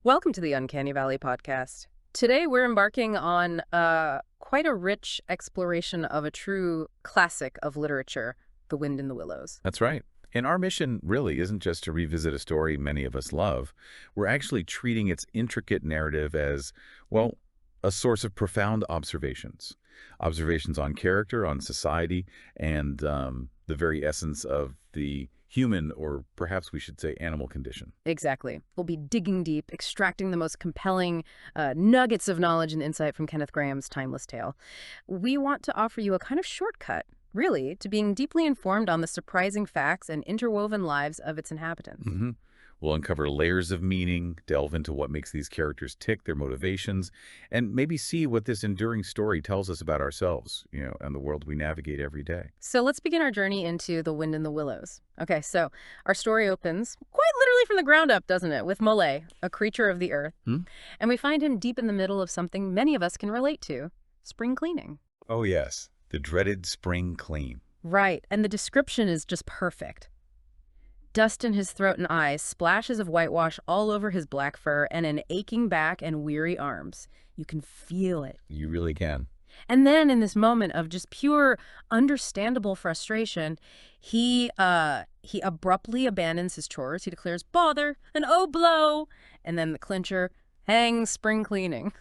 Welcome to the Uncanny Valley podcast. Today we're embarking on quite a rich exploration of a true classic of literature, The Wind in the Willows. That's right. And our mission really isn't just to revisit a story many of us love. We're actually treating its intricate narrative as, well, a source of profound observations. Observations on character, on society, and the very essence of the human, or perhaps we should say animal condition. Exactly. We'll be digging deep, extracting the most compelling nuggets of knowledge and insight from Kenneth Grahame's timeless tale. We want to offer you a kind of shortcut, really, to being deeply informed on the surprising facts and interwoven lives of its inhabitants. We'll uncover layers of meaning, delve into what makes these characters tick, their motivations, and maybe see what this enduring story tells us about ourselves, and the world we navigate every day. So let's begin our journey into The Wind in the Willows. Okay, so our story opens quite literally from the ground up, doesn't it? With Mole, a creature of the earth. And we find him deep in the middle of something many of us can relate to, spring cleaning. Oh, yes. The dreaded spring clean. Right, and the description is just perfect. Dust in his throat and eyes, splashes of whitewash all over his black fur, and an aching back and weary arms. You can feel it. You really can. And then in this moment of just pure, understandable frustration, he abruptly abandons his chores. He declares, "Bother," and "Oh, blow." And then the clincher, "Hang spring cleaning."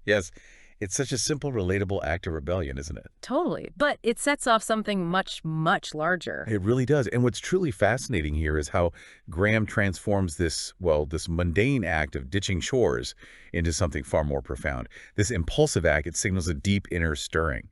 Yes. It's such a simple, relatable act of rebellion, isn't it? Totally. But it sets off something much, much larger. It really does. And what's truly fascinating here is how Graham transforms this mundane act of ditching chores into something far more profound. This impulsive act, it signals a deep inner stirring.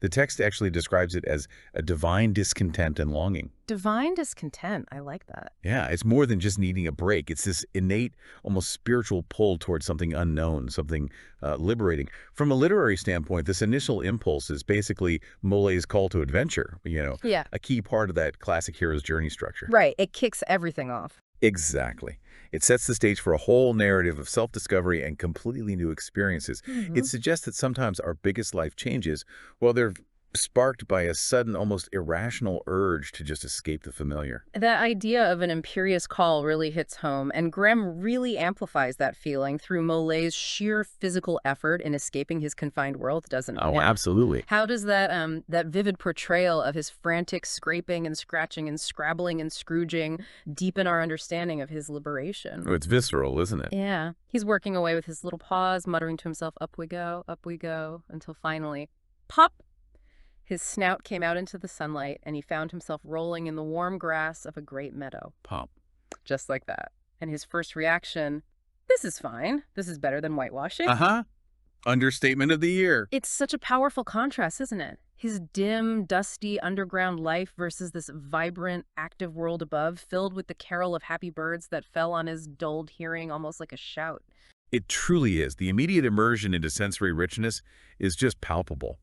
The text actually describes it as a divine discontent and longing. Divine discontent. I like that. Yeah, it's more than just needing a break. It's this innate, almost spiritual pull towards something unknown, something liberating. From a literary standpoint, this initial impulse is basically Mole's call to adventure, Yeah. a key part of that classic hero's journey structure. Right. It kicks everything off. Exactly. It sets the stage for a whole narrative of self-discovery and completely new experiences. It suggests that sometimes our biggest life changes, well, they're sparked by a sudden, almost irrational urge to just escape the familiar. That idea of an imperious call really hits home, and Graham really amplifies that feeling through Mole's sheer physical effort in escaping his confined world, doesn't it? Oh, absolutely. How does that vivid portrayal of his frantic scraping and scratching and scrabbling and scrooging deepen our understanding of his liberation? Oh, it's visceral, isn't it? Yeah. He's working away with his little paws, muttering to himself, up we go, until finally, pop! His snout came out into the sunlight, and he found himself rolling in the warm grass of a great meadow. Pop. Just like that. And his first reaction, this is fine. This is better than whitewashing. Uh-huh. Understatement of the year. It's such a powerful contrast, isn't it? His dim, dusty, underground life versus this vibrant, active world above, filled with the carol of happy birds that fell on his dulled hearing almost like a shout. It truly is. The immediate immersion into sensory richness is just palpable.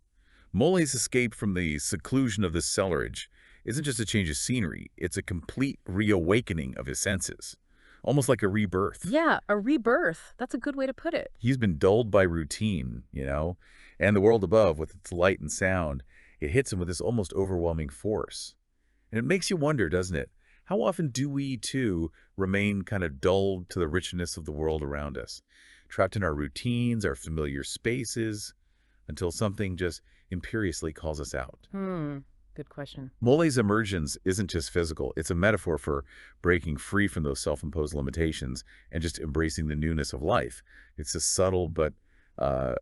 Mole's escape from the seclusion of the cellarage isn't just a change of scenery, it's a complete reawakening of his senses. Almost like a rebirth. Yeah, a rebirth. That's a good way to put it. He's been dulled by routine, and the world above with its light and sound, it hits him with this almost overwhelming force. And it makes you wonder, doesn't it? How often do we, too, remain kind of dulled to the richness of the world around us? Trapped in our routines, our familiar spaces, until something just imperiously calls us out. Good question. Mole's emergence isn't just physical. It's a metaphor for breaking free from those self-imposed limitations and just embracing the newness of life. It's a subtle but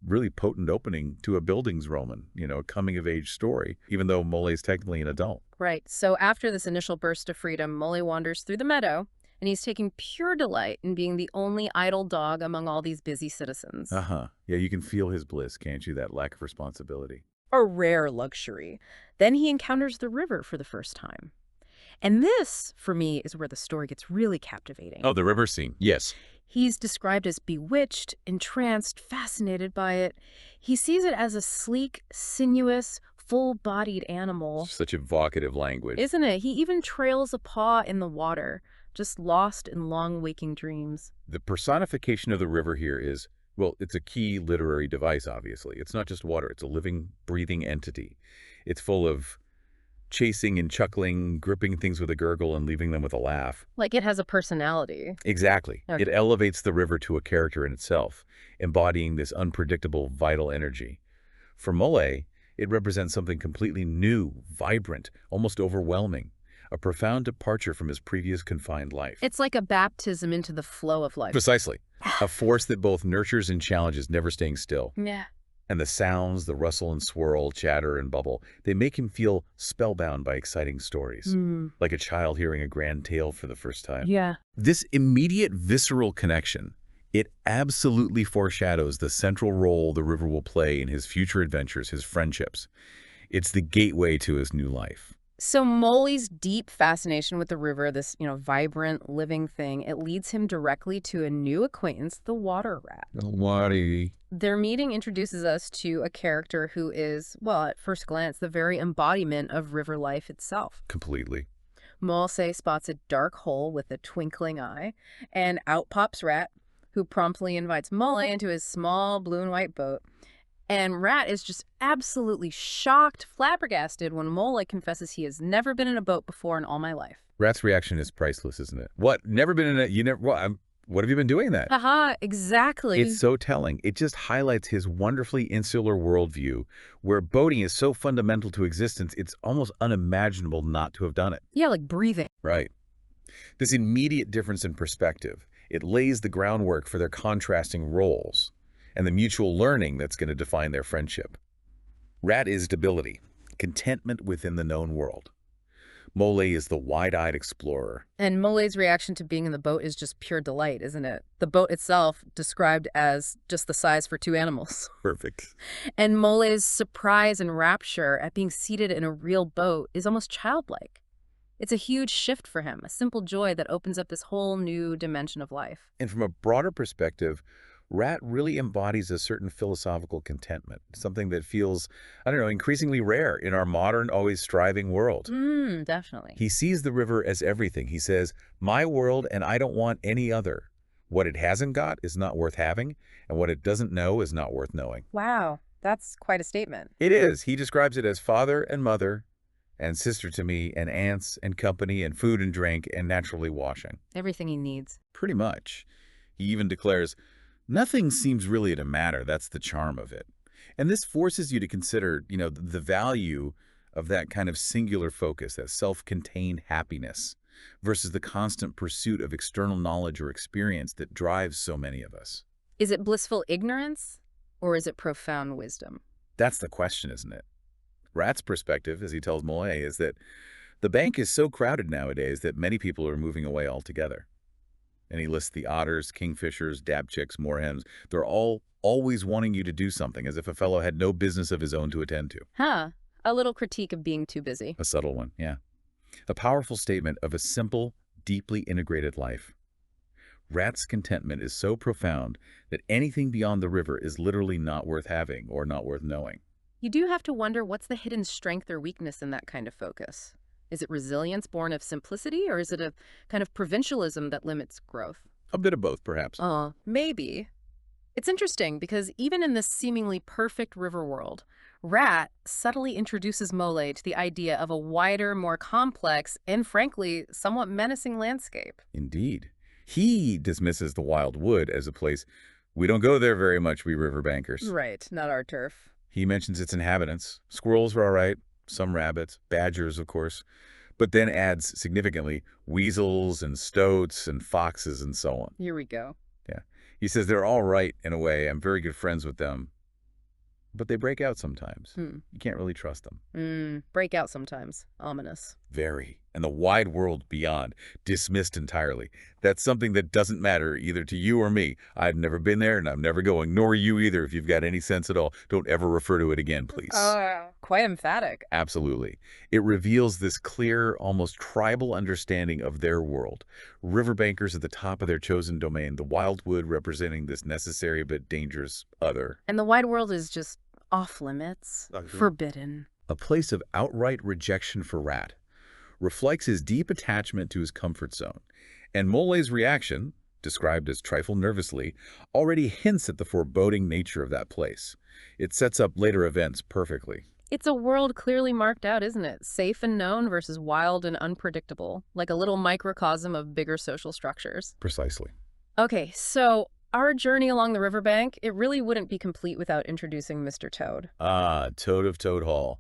really potent opening to a Bildungsroman, a coming-of-age story, even though Mole's technically an adult. Right. So after this initial burst of freedom, Mole wanders through the meadow, and he's taking pure delight in being the only idle dog among all these busy citizens. Yeah, you can feel his bliss, can't you? That lack of responsibility. A rare luxury. Then he encounters the river for the first time. And this, for me, is where the story gets really captivating. Oh, the river scene. Yes. He's described as bewitched, entranced, fascinated by it. He sees it as a sleek, sinuous, full-bodied animal. Such evocative language. Isn't it? He even trails a paw in the water, just lost in long waking dreams. The personification of the river here is, well, it's a key literary device, obviously. It's not just water. It's a living, breathing entity. It's full of chasing and chuckling, gripping things with a gurgle and leaving them with a laugh. Like it has a personality. Exactly. Okay. It elevates the river to a character in itself, embodying this unpredictable, vital energy. For Mole, it represents something completely new, vibrant, almost overwhelming, a profound departure from his previous confined life. It's like a baptism into the flow of life. Precisely. A force that both nurtures and challenges, never staying still. Yeah. And the sounds, the rustle and swirl, chatter and bubble, they make him feel spellbound by exciting stories, like a child hearing a grand tale for the first time. Yeah. This immediate visceral connection, it absolutely foreshadows the central role the river will play in his future adventures, his friendships. It's the gateway to his new life. So Mole's deep fascination with the river, this, vibrant, living thing, it leads him directly to a new acquaintance, the water rat. Their meeting introduces us to a character who is, well, at first glance, the very embodiment of river life itself. Completely. Mole spots a dark hole with a twinkling eye, and out pops Rat, who promptly invites Mole into his small blue and white boat. And Rat is just absolutely shocked, flabbergasted when Mole confesses he has never been in a boat before in all my life. Rat's reaction is priceless, isn't it? What? Never been in a... You never... What have you been doing that? Haha, exactly. It's so telling. It just highlights his wonderfully insular worldview, where boating is so fundamental to existence, it's almost unimaginable not to have done it. Yeah, like breathing. Right. This immediate difference in perspective, it lays the groundwork for their contrasting roles and the mutual learning that's going to define their friendship. Rat is stability, contentment within the known world. Mole is the wide-eyed explorer. And Mole's reaction to being in the boat is just pure delight, isn't it? The boat itself described as just the size for two animals. Perfect. And Mole's surprise and rapture at being seated in a real boat is almost childlike. It's a huge shift for him, a simple joy that opens up this whole new dimension of life. And from a broader perspective, Rat really embodies a certain philosophical contentment, something that feels, increasingly rare in our modern, always striving world. Definitely. He sees the river as everything. He says, my world and I don't want any other. What it hasn't got is not worth having, and what it doesn't know is not worth knowing. Wow, that's quite a statement. It is. He describes it as father and mother and sister to me and aunts and company and food and drink and naturally washing. Everything he needs. Pretty much. He even declares, nothing seems really to matter. That's the charm of it. And this forces you to consider, the value of that kind of singular focus, that self-contained happiness, versus the constant pursuit of external knowledge or experience that drives so many of us. Is it blissful ignorance, or is it profound wisdom? That's the question, isn't it? Rat's perspective, as he tells Mole, is that the bank is so crowded nowadays that many people are moving away altogether. And he lists the otters, kingfishers, dabchicks, moorhens. They're all always wanting you to do something, as if a fellow had no business of his own to attend to. Huh. A little critique of being too busy. A subtle one, yeah. A powerful statement of a simple, deeply integrated life. Rat's contentment is so profound that anything beyond the river is literally not worth having or not worth knowing. You do have to wonder what's the hidden strength or weakness in that kind of focus. Is it resilience born of simplicity, or is it a kind of provincialism that limits growth? A bit of both, perhaps. Maybe. It's interesting because even in this seemingly perfect river world, Rat subtly introduces Mole to the idea of a wider, more complex, and frankly, somewhat menacing landscape. Indeed. He dismisses the wild wood as a place, we don't go there very much, we riverbankers. Right, not our turf. He mentions its inhabitants. Squirrels are all right, some rabbits, badgers, of course, but then adds significantly weasels and stoats and foxes and so on. Here we go. Yeah. He says they're all right in a way. I'm very good friends with them. But they break out sometimes. You can't really trust them. Break out sometimes. Ominous. Very. And the wide world beyond, dismissed entirely. That's something that doesn't matter either to you or me. I've never been there and I'm never going, nor you either if you've got any sense at all. Don't ever refer to it again, please. Quite emphatic. Absolutely. It reveals this clear, almost tribal understanding of their world. Riverbankers at the top of their chosen domain, the wildwood representing this necessary but dangerous other. And the wide world is just off limits, forbidden. A place of outright rejection for Rat reflects his deep attachment to his comfort zone. And Mole's reaction, described as trifle nervously, already hints at the foreboding nature of that place. It sets up later events perfectly. It's a world clearly marked out, isn't it? Safe and known versus wild and unpredictable, like a little microcosm of bigger social structures. Precisely. Okay, so our journey along the riverbank, it really wouldn't be complete without introducing Mr. Toad. Ah, Toad of Toad Hall,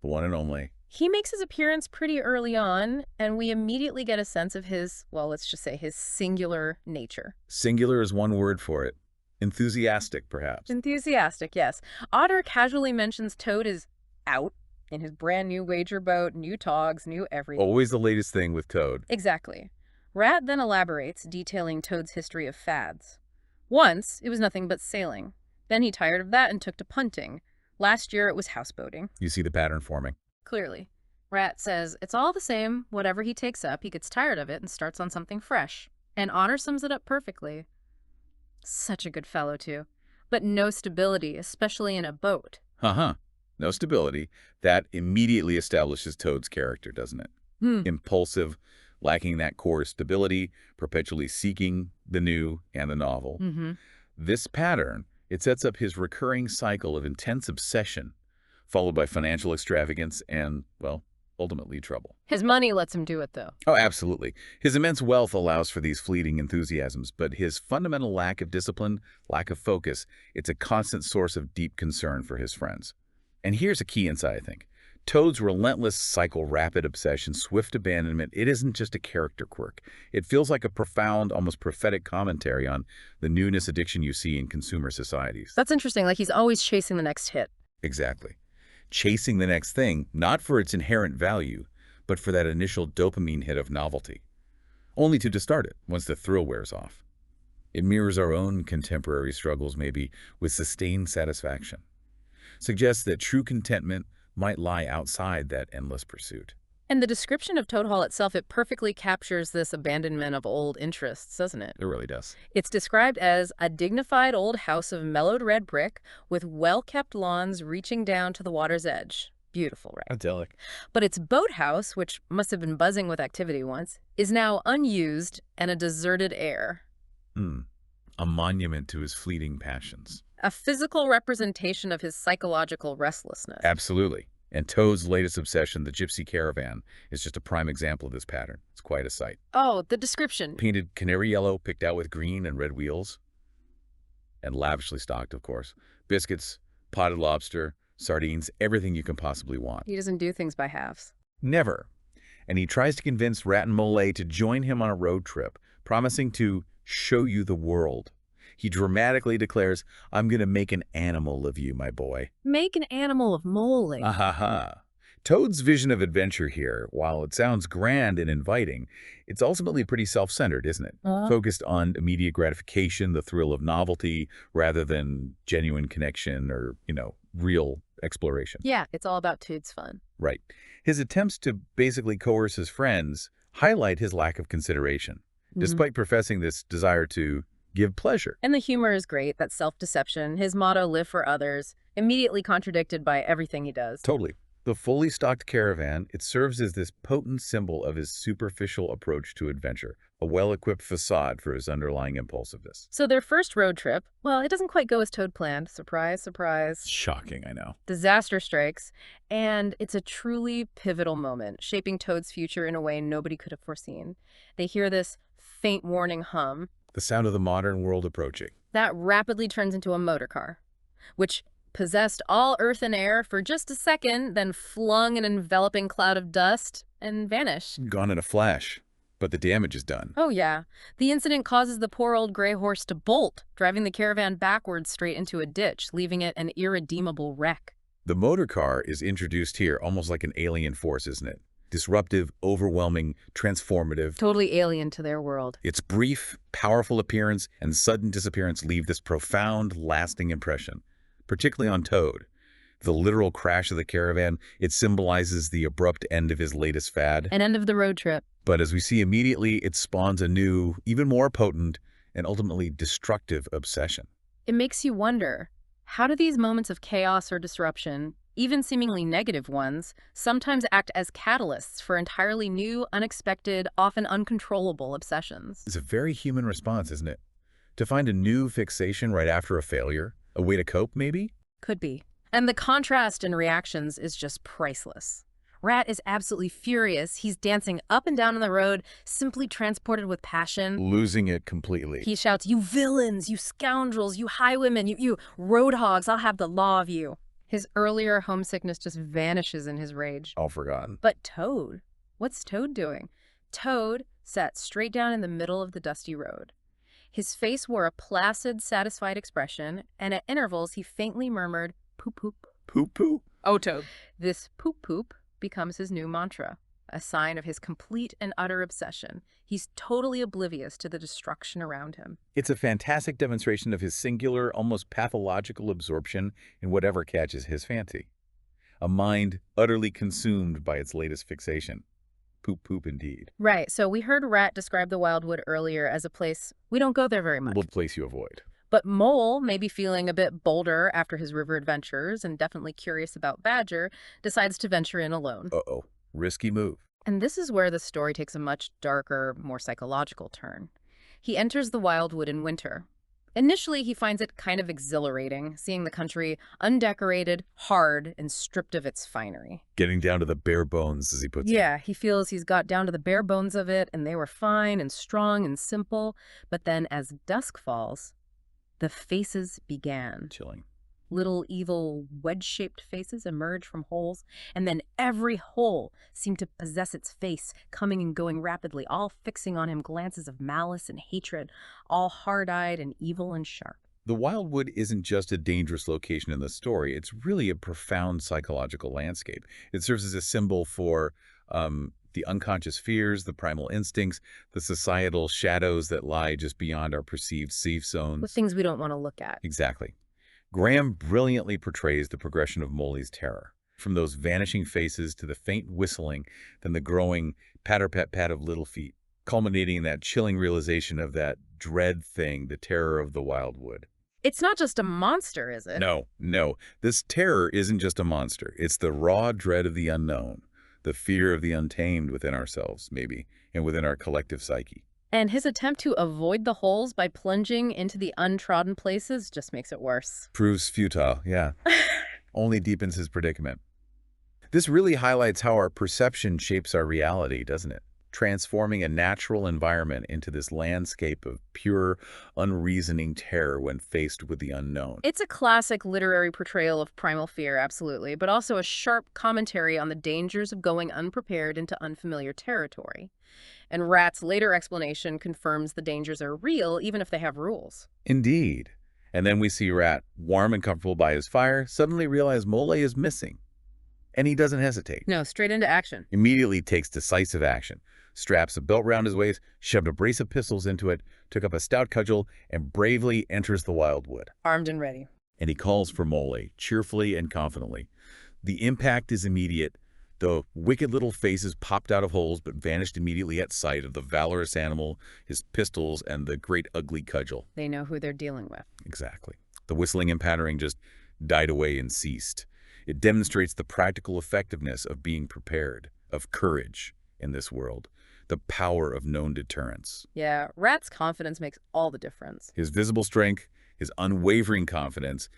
the one and only. He makes his appearance pretty early on, and we immediately get a sense of his, well, let's just say his singular nature. Singular is one word for it. Enthusiastic, perhaps. Enthusiastic, yes. Otter casually mentions Toad is out in his brand new wager boat, new togs, new everything. Always the latest thing with Toad. Exactly. Rat then elaborates, detailing Toad's history of fads. Once, it was nothing but sailing. Then he tired of that and took to punting. Last year, it was houseboating. You see the pattern forming. Clearly. Rat says it's all the same. Whatever he takes up, he gets tired of it and starts on something fresh. And Otter sums it up perfectly. Such a good fellow, too. But no stability, especially in a boat. Uh-huh. No stability. That immediately establishes Toad's character, doesn't it? Impulsive, lacking that core stability, perpetually seeking the new and the novel. This pattern, it sets up his recurring cycle of intense obsession, followed by financial extravagance and, well, ultimately trouble. His money lets him do it, though. Oh, absolutely. His immense wealth allows for these fleeting enthusiasms, but his fundamental lack of discipline, lack of focus, it's a constant source of deep concern for his friends. And here's a key insight, I think. Toad's relentless cycle, rapid obsession, swift abandonment, it isn't just a character quirk. It feels like a profound, almost prophetic commentary on the newness addiction you see in consumer societies. That's interesting, like he's always chasing the next hit. Exactly. Chasing the next thing, not for its inherent value, but for that initial dopamine hit of novelty, only to discard it once the thrill wears off. It mirrors our own contemporary struggles, maybe, with sustained satisfaction. Suggests that true contentment might lie outside that endless pursuit. And the description of Toad Hall itself, it perfectly captures this abandonment of old interests, doesn't it? It really does. It's described as a dignified old house of mellowed red brick with well-kept lawns reaching down to the water's edge. Beautiful, right? Idyllic. But its boathouse, which must have been buzzing with activity once, is now unused and a deserted air. A monument to his fleeting passions. A physical representation of his psychological restlessness. Absolutely. And Toad's latest obsession, the gypsy caravan, is just a prime example of this pattern. It's quite a sight. Oh, the description. Painted canary yellow, picked out with green and red wheels. And lavishly stocked, of course. Biscuits, potted lobster, sardines, everything you can possibly want. He doesn't do things by halves. Never. And he tries to convince Rat and Mole to join him on a road trip, promising to show you the world. He dramatically declares, I'm going to make an animal of you, my boy. Make an animal of Mole. Ahaha. Toad's vision of adventure here, while it sounds grand and inviting, it's ultimately pretty self-centered, isn't it? Focused on immediate gratification, the thrill of novelty, rather than genuine connection or, real exploration. Yeah, it's all about Toad's fun. Right. His attempts to basically coerce his friends highlight his lack of consideration, despite professing this desire to give pleasure. And the humor is great, that self-deception, his motto, live for others, immediately contradicted by everything he does. Totally. The fully stocked caravan, it serves as this potent symbol of his superficial approach to adventure, a well-equipped facade for his underlying impulsiveness. So their first road trip, well, it doesn't quite go as Toad planned. Surprise, surprise. Shocking, I know. Disaster strikes, and it's a truly pivotal moment, shaping Toad's future in a way nobody could have foreseen. They hear this faint warning hum. The sound of the modern world approaching. That rapidly turns into a motor car, which possessed all earth and air for just a second, then flung an enveloping cloud of dust and vanished. Gone in a flash, but the damage is done. Oh, yeah. The incident causes the poor old gray horse to bolt, driving the caravan backwards straight into a ditch, leaving it an irredeemable wreck. The motor car is introduced here almost like an alien force, isn't it? Disruptive, overwhelming, transformative. Totally alien to their world. Its brief, powerful appearance and sudden disappearance leave this profound, lasting impression, particularly on Toad. The literal crash of the caravan, it symbolizes the abrupt end of his latest fad. An end of the road trip. But as we see immediately, it spawns a new, even more potent, and ultimately destructive obsession. It makes you wonder, how do these moments of chaos or disruption, even seemingly negative ones, sometimes act as catalysts for entirely new, unexpected, often uncontrollable obsessions? It's a very human response, isn't it? To find a new fixation right after a failure, a way to cope, maybe? Could be. And the contrast in reactions is just priceless. Rat is absolutely furious. He's dancing up and down on the road, simply transported with passion. Losing it completely. He shouts, "You villains, you scoundrels, you highwaymen, you road hogs, I'll have the law of you." His earlier homesickness just vanishes in his rage. All forgotten. But Toad, what's Toad doing? Toad sat straight down in the middle of the dusty road. His face wore a placid, satisfied expression, and at intervals he faintly murmured, "Poop poop." Poop poop? Oh, Toad. This poop poop becomes his new mantra, a sign of his complete and utter obsession. He's totally oblivious to the destruction around him. It's a fantastic demonstration of his singular, almost pathological absorption in whatever catches his fancy. A mind utterly consumed by its latest fixation. Poop poop indeed. Right, so we heard Rat describe the Wildwood earlier as a place we don't go there very much. A place you avoid. But Mole, maybe feeling a bit bolder after his river adventures and definitely curious about Badger, decides to venture in alone. Uh-oh. Risky move. And this is where the story takes a much darker, more psychological turn. He enters the Wildwood in winter. Initially, he finds it kind of exhilarating, seeing the country undecorated, hard, and stripped of its finery. Getting down to the bare bones, as he puts it. Yeah, he feels he's got down to the bare bones of it, and they were fine and strong and simple. But then as dusk falls, the faces began. Chilling. Little evil wedge-shaped faces emerge from holes, and then every hole seemed to possess its face, coming and going rapidly, all fixing on him glances of malice and hatred, all hard-eyed and evil and sharp. The Wildwood isn't just a dangerous location in the story. It's really a profound psychological landscape. It serves as a symbol for the unconscious fears, the primal instincts, the societal shadows that lie just beyond our perceived safe zones. The things we don't want to look at. Exactly. Grahame brilliantly portrays the progression of Molly's terror, from those vanishing faces to the faint whistling, then the growing patter-pat-pat of little feet, culminating in that chilling realization of that dread thing, the terror of the Wildwood. It's not just a monster, is it? No, no. This terror isn't just a monster. It's the raw dread of the unknown, the fear of the untamed within ourselves, maybe, and within our collective psyche. And his attempt to avoid the holes by plunging into the untrodden places just makes it worse. Proves futile, yeah. Only deepens his predicament. This really highlights how our perception shapes our reality, doesn't it? Transforming a natural environment into this landscape of pure, unreasoning terror when faced with the unknown. It's a classic literary portrayal of primal fear, absolutely, but also a sharp commentary on the dangers of going unprepared into unfamiliar territory. And Rat's later explanation confirms the dangers are real, even if they have rules. Indeed. And then we see Rat, warm and comfortable by his fire, suddenly realize Mole is missing. And he doesn't hesitate. No, straight into action. Immediately takes decisive action. Straps a belt round his waist, shoved a brace of pistols into it, took up a stout cudgel, and bravely enters the Wildwood. Armed and ready. And he calls for Mole, cheerfully and confidently. The impact is immediate. The wicked little faces popped out of holes but vanished immediately at sight of the valorous animal, his pistols, and the great ugly cudgel. They know who they're dealing with. Exactly. The whistling and pattering just died away and ceased. It demonstrates the practical effectiveness of being prepared, of courage in this world, the power of known deterrence. Yeah, Rat's confidence makes all the difference. His visible strength, his unwavering confidence,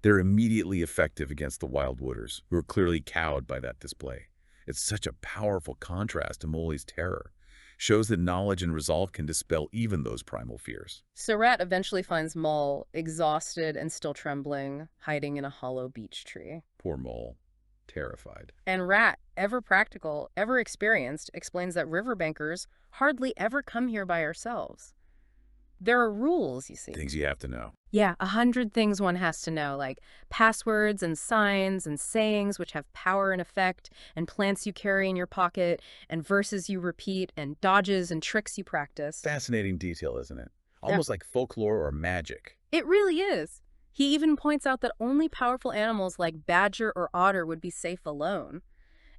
they're immediately effective against the Wildwooders, who are clearly cowed by that display. It's such a powerful contrast to Mole's terror. Shows that knowledge and resolve can dispel even those primal fears. So Rat eventually finds Mole, exhausted and still trembling, hiding in a hollow beech tree. Poor Mole, terrified. And Rat, ever practical, ever experienced, explains that riverbankers hardly ever come here by ourselves. There are rules, you see. Things you have to know. Yeah, 100 things one has to know, like passwords and signs and sayings which have power and effect, and plants you carry in your pocket, and verses you repeat, and dodges and tricks you practice. Fascinating detail, isn't it? Almost like folklore or magic. It really is. He even points out that only powerful animals like badger or otter would be safe alone.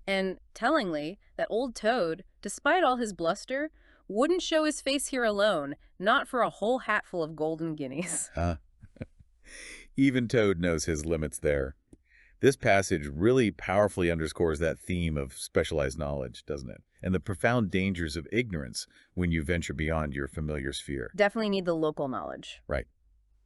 And tellingly, that old Toad, despite all his bluster, wouldn't show his face here alone, not for a whole hatful of golden guineas. Huh? Even Toad knows his limits there. This passage really powerfully underscores that theme of specialized knowledge, doesn't it? And the profound dangers of ignorance when you venture beyond your familiar sphere. Definitely need the local knowledge. Right.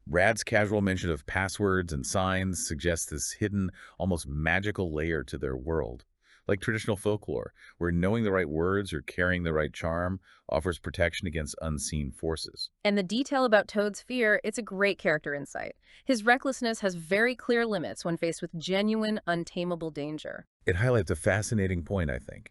Rad's casual mention of passwords and signs suggests this hidden, almost magical layer to their world. Like traditional folklore, where knowing the right words or carrying the right charm offers protection against unseen forces. And the detail about Toad's fear, it's a great character insight. His recklessness has very clear limits when faced with genuine, untamable danger. It highlights a fascinating point, I think,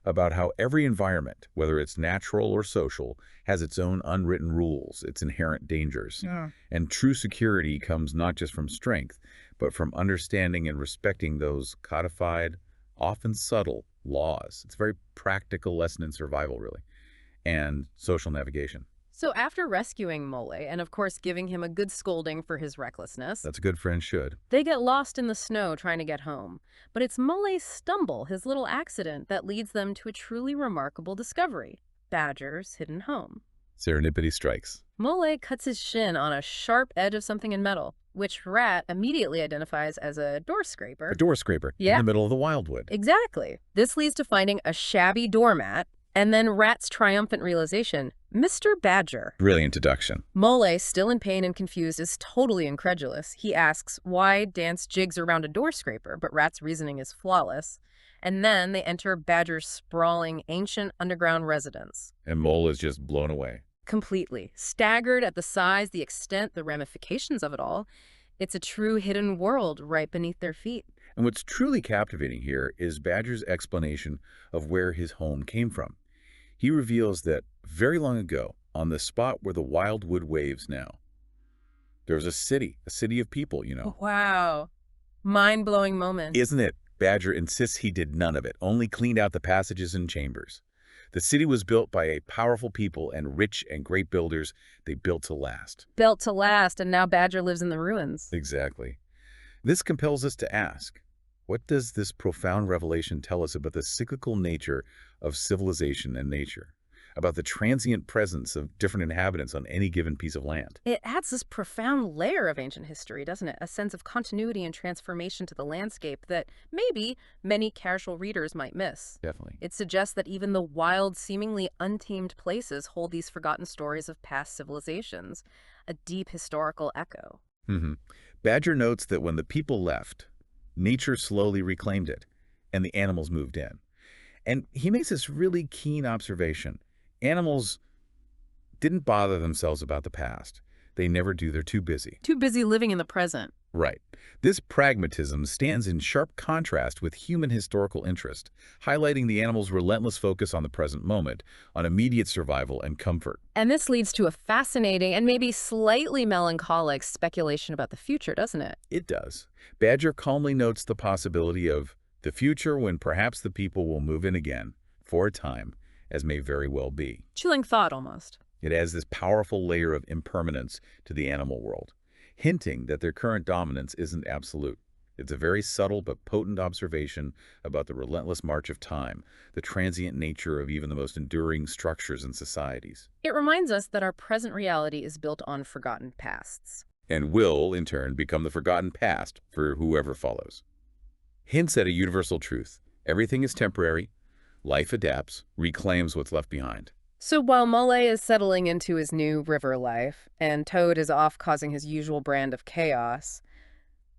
about how every environment, whether it's natural or social, has its own unwritten rules, its inherent dangers. Yeah. And true security comes not just from strength, but from understanding and respecting those codified, often subtle laws. It's a very practical lesson in survival, really, and social navigation. So after rescuing Mole, and of course giving him a good scolding for his recklessness, That's a good friend should. they get lost in the snow trying to get home. But it's Mole's stumble, his little accident, that leads them to a truly remarkable discovery: Badger's hidden home. Serendipity strikes. Mole cuts his shin on a sharp edge of something in metal, which Rat immediately identifies as a door scraper. A door scraper in Yeah. the middle of the wildwood. Exactly. This leads to finding a shabby doormat, and then Rat's triumphant realization: Mr. Badger. Brilliant deduction. Mole, still in pain and confused, is totally incredulous. He asks why dance jigs around a door scraper, but Rat's reasoning is flawless. And then they enter Badger's sprawling, ancient underground residence. And Mole is just blown away. Completely. Staggered at the size, the extent, the ramifications of it all. It's a true hidden world right beneath their feet. And what's truly captivating here is Badger's explanation of where his home came from. He reveals that very long ago, on the spot where the wildwood waves now, there was a city of people, Wow. Mind-blowing moment. Isn't it? Badger insists he did none of it, only cleaned out the passages and chambers. The city was built by a powerful people and rich and great builders. They built to last. Built to last, and now Badger lives in the ruins. Exactly. This compels us to ask, what does this profound revelation tell us about the cyclical nature of civilization and nature? About the transient presence of different inhabitants on any given piece of land? It adds this profound layer of ancient history, doesn't it? A sense of continuity and transformation to the landscape that maybe many casual readers might miss. Definitely. It suggests that even the wild, seemingly untamed places hold these forgotten stories of past civilizations, a deep historical echo. Badger notes that when the people left, nature slowly reclaimed it, and the animals moved in. And he makes this really keen observation. Animals didn't bother themselves about the past. They never do. They're too busy. Too busy living in the present. Right. This pragmatism stands in sharp contrast with human historical interest, highlighting the animal's relentless focus on the present moment, on immediate survival and comfort. And this leads to a fascinating and maybe slightly melancholic speculation about the future, doesn't it? It does. Badger calmly notes the possibility of the future when perhaps the people will move in again, for a time, as may very well be. Chilling thought, almost. It adds this powerful layer of impermanence to the animal world, hinting that their current dominance isn't absolute. It's a very subtle but potent observation about the relentless march of time, the transient nature of even the most enduring structures and societies. It reminds us that our present reality is built on forgotten pasts. And will, in turn, become the forgotten past for whoever follows. Hints at a universal truth. Everything is temporary. Life adapts, reclaims what's left behind. So while Mole is settling into his new river life, and Toad is off causing his usual brand of chaos,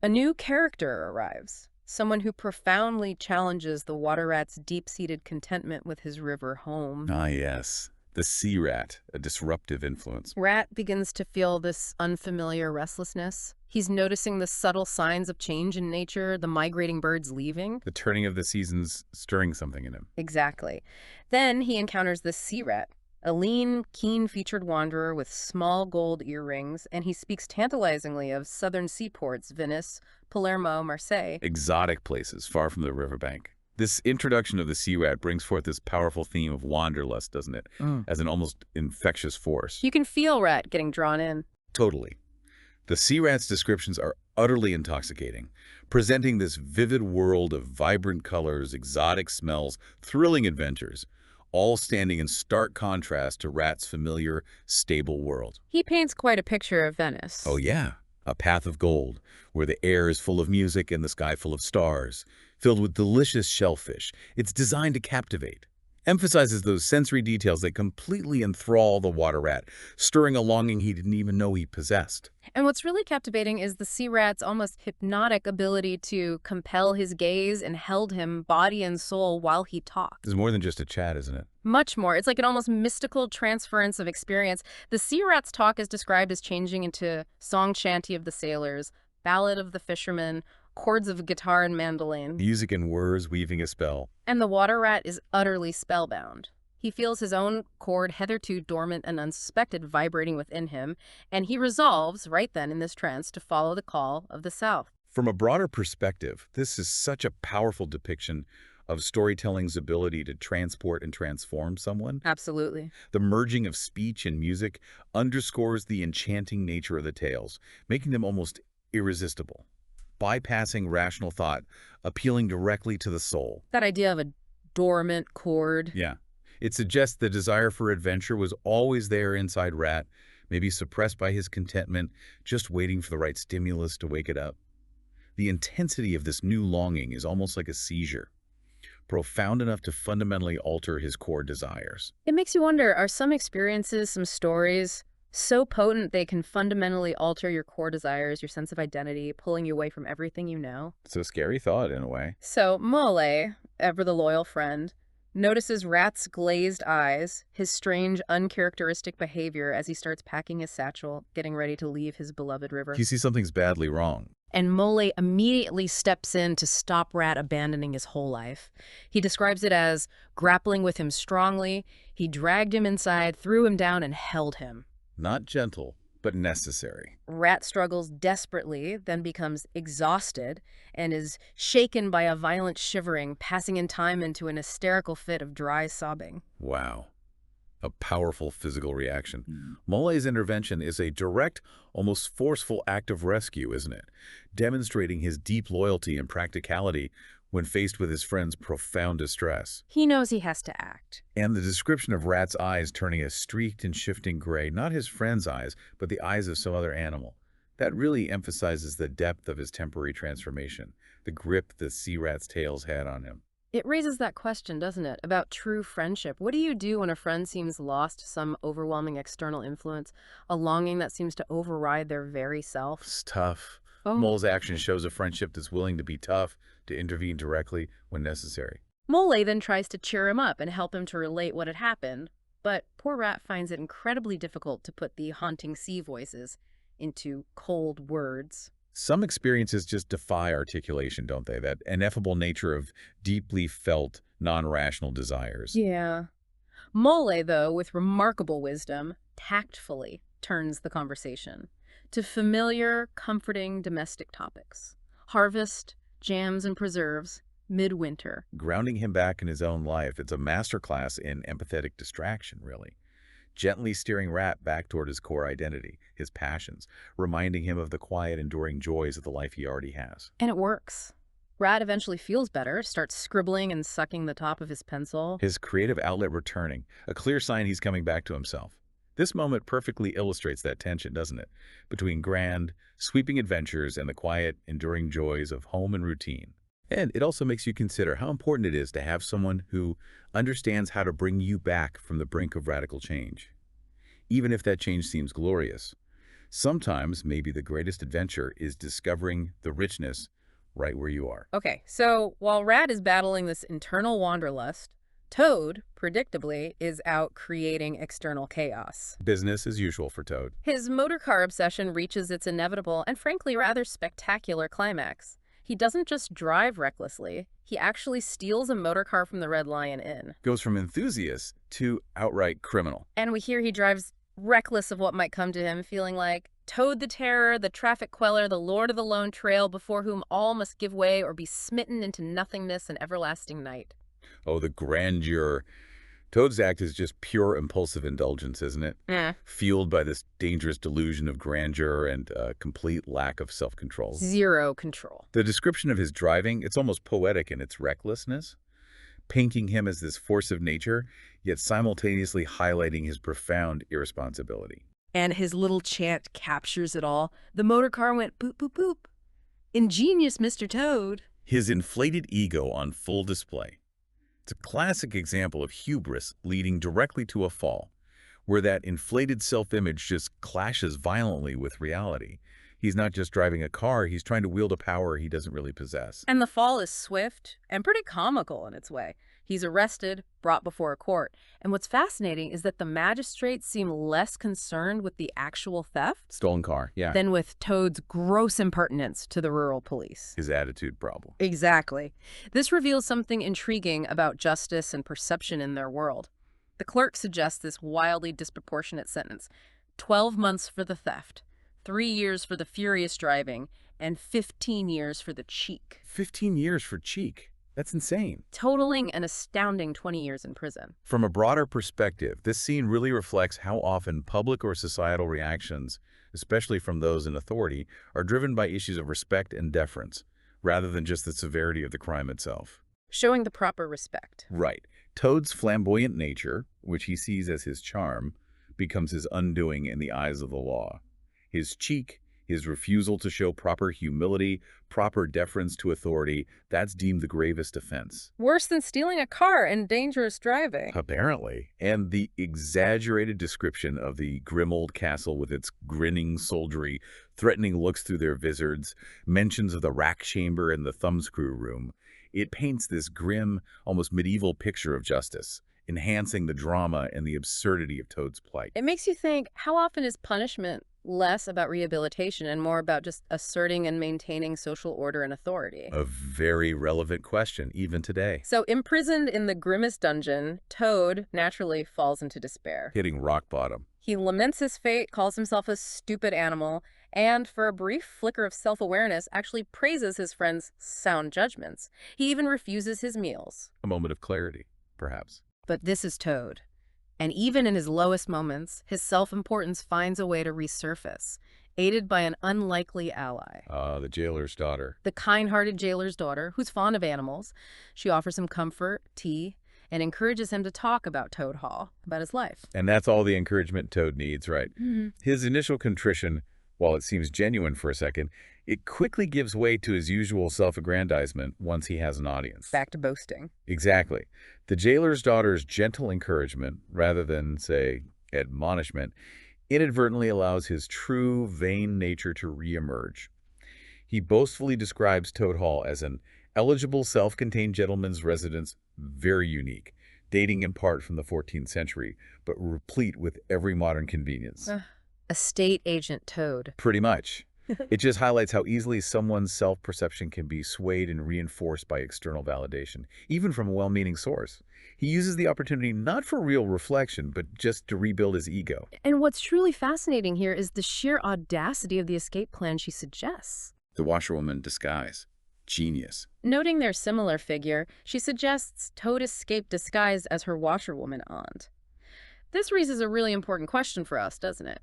a new character arrives. Someone who profoundly challenges the water rat's deep-seated contentment with his river home. Ah, yes. The sea rat, a disruptive influence. Rat begins to feel this unfamiliar restlessness. He's noticing the subtle signs of change in nature, the migrating birds leaving. The turning of the seasons stirring something in him. Exactly. Then he encounters the sea rat, a lean, keen-featured wanderer with small gold earrings, and he speaks tantalizingly of southern seaports, Venice, Palermo, Marseille. Exotic places far from the riverbank. This introduction of the sea rat brings forth this powerful theme of wanderlust, doesn't it? As an almost infectious force. You can feel Rat getting drawn in. Totally. The sea rat's descriptions are utterly intoxicating, presenting this vivid world of vibrant colors, exotic smells, thrilling adventures, all standing in stark contrast to Rat's familiar, stable world. He paints quite a picture of Venice. Oh yeah, a path of gold, where the air is full of music and the sky full of stars, filled with delicious shellfish. It's designed to captivate. Emphasizes those sensory details that completely enthrall the water rat, stirring a longing he didn't even know he possessed. And what's really captivating is the sea rat's almost hypnotic ability to compel his gaze and held him body and soul while he talked. It's more than just a chat, isn't it? Much more. It's like an almost mystical transference of experience. The sea rat's talk is described as changing into song chanty of the sailors, ballad of the fishermen, chords of guitar and mandolin. Music and words weaving a spell. And the water rat is utterly spellbound. He feels his own chord, hitherto dormant and unsuspected, vibrating within him, and he resolves, right then in this trance, to follow the call of the South. From a broader perspective, this is such a powerful depiction of storytelling's ability to transport and transform someone. Absolutely. The merging of speech and music underscores the enchanting nature of the tales, making them almost irresistible, bypassing rational thought, appealing directly to the soul. That idea of a dormant chord. Yeah. It suggests the desire for adventure was always there inside Rat, maybe suppressed by his contentment, just waiting for the right stimulus to wake it up. The intensity of this new longing is almost like a seizure, profound enough to fundamentally alter his core desires. It makes you wonder, are some experiences, some stories, so potent they can fundamentally alter your core desires, your sense of identity, pulling you away from everything you know? It's a scary thought, in a way. So Mole, ever the loyal friend, notices Rat's glazed eyes, his strange, uncharacteristic behavior as he starts packing his satchel, getting ready to leave his beloved river. You see something's badly wrong. And Mole immediately steps in to stop Rat abandoning his whole life. He describes it as grappling with him strongly. He dragged him inside, threw him down, and held him. Not gentle, but necessary. Rat struggles desperately, then becomes exhausted, and is shaken by a violent shivering, passing in time into an hysterical fit of dry sobbing. Wow. A powerful physical reaction. Mole's intervention is a direct, almost forceful act of rescue, isn't it? Demonstrating his deep loyalty and practicality when faced with his friend's profound distress. He knows he has to act. And the description of Rat's eyes turning a streaked and shifting gray, not his friend's eyes, but the eyes of some other animal. That really emphasizes the depth of his temporary transformation, the grip the sea rat's tails had on him. It raises that question, doesn't it, about true friendship. What do you do when a friend seems lost to some overwhelming external influence, a longing that seems to override their very self? It's tough. Oh. Mole's action shows a friendship that's willing to be tough, to intervene directly when necessary. Mole then tries to cheer him up and help him to relate what had happened, but poor Rat finds it incredibly difficult to put the haunting sea voices into cold words. Some experiences just defy articulation, don't they? That ineffable nature of deeply felt, non-rational desires. Yeah. Mole, though, with remarkable wisdom, tactfully turns the conversation to familiar, comforting domestic topics. Harvest, jams and preserves, midwinter. Grounding him back in his own life, it's a masterclass in empathetic distraction, really. Gently steering Rat back toward his core identity, his passions, reminding him of the quiet, enduring joys of the life he already has. And it works. Rat eventually feels better, starts scribbling and sucking the top of his pencil. His creative outlet returning, a clear sign he's coming back to himself. This moment perfectly illustrates that tension, doesn't it? Between grand, sweeping adventures and the quiet, enduring joys of home and routine. And it also makes you consider how important it is to have someone who understands how to bring you back from the brink of radical change. Even if that change seems glorious, sometimes maybe the greatest adventure is discovering the richness right where you are. Okay, so while Rat is battling this internal wanderlust, Toad, predictably, is out creating external chaos. Business as usual for Toad. His motor car obsession reaches its inevitable and frankly rather spectacular climax. He doesn't just drive recklessly, he actually steals a motor car from the Red Lion Inn. Goes from enthusiast to outright criminal. And we hear he drives reckless of what might come to him, feeling like Toad the Terror, the traffic queller, the Lord of the Lone Trail, before whom all must give way or be smitten into nothingness and everlasting night. Oh, the grandeur. Toad's act is just pure impulsive indulgence, isn't it? Fueled by this dangerous delusion of grandeur and a complete lack of self-control. Zero control. The description of his driving, it's almost poetic in its recklessness, painting him as this force of nature, yet simultaneously highlighting his profound irresponsibility. And his little chant captures it all. The motor car went boop, boop, boop. Ingenious Mr. Toad. His inflated ego on full display. It's a classic example of hubris leading directly to a fall, where that inflated self-image just clashes violently with reality. He's not just driving a car, he's trying to wield a power he doesn't really possess. And the fall is swift and pretty comical in its way. He's arrested, brought before a court. And what's fascinating is that the magistrates seem less concerned with the actual theft Stolen car, yeah. than with Toad's gross impertinence to the rural police. His attitude problem. Exactly. This reveals something intriguing about justice and perception in their world. The clerk suggests this wildly disproportionate sentence: 12 months for the theft, 3 years for the furious driving, and 15 years for the cheek, 15 years for cheek. That's insane. totaling an astounding 20 years in prison. From a broader perspective, this scene really reflects how often public or societal reactions, especially from those in authority, are driven by issues of respect and deference, rather than just the severity of the crime itself. Showing the proper respect. Right. Toad's flamboyant nature, which he sees as his charm, becomes his undoing in the eyes of the law. His cheek, his refusal to show proper humility, proper deference to authority, that's deemed the gravest offense. Worse than stealing a car and dangerous driving. Apparently. And the exaggerated description of the grim old castle with its grinning soldiery, threatening looks through their vizards, mentions of the rack chamber and the thumbscrew room, it paints this grim, almost medieval picture of justice, enhancing the drama and the absurdity of Toad's plight. It makes you think, how often is punishment less about rehabilitation and more about just asserting and maintaining social order and authority? A very relevant question, even today. So, imprisoned in the grimmest dungeon, Toad naturally falls into despair. Hitting rock bottom. He laments his fate, calls himself a stupid animal, and for a brief flicker of self-awareness, actually praises his friend's sound judgments. He even refuses his meals. A moment of clarity, perhaps. But this is Toad. And even in his lowest moments, his self-importance finds a way to resurface, aided by an unlikely ally. The jailer's daughter. The kind-hearted jailer's daughter, who's fond of animals. She offers him comfort, tea, and encourages him to talk about Toad Hall, about his life. And that's all the encouragement Toad needs, right? Mm-hmm. His initial contrition, while it seems genuine for a second, it quickly gives way to his usual self-aggrandizement once he has an audience. Back to boasting. Exactly. The jailer's daughter's gentle encouragement, rather than, say, admonishment, inadvertently allows his true, vain nature to reemerge. He boastfully describes Toad Hall as an eligible self-contained gentleman's residence, very unique, dating in part from the 14th century, but replete with every modern convenience. Estate agent Toad. Pretty much. It just highlights how easily someone's self-perception can be swayed and reinforced by external validation, even from a well-meaning source. He uses the opportunity not for real reflection, but just to rebuild his ego. And what's truly fascinating here is the sheer audacity of the escape plan she suggests. The washerwoman disguise. Genius. Noting their similar figure, she suggests Toad escape disguised as her washerwoman aunt. This raises a really important question for us, doesn't it?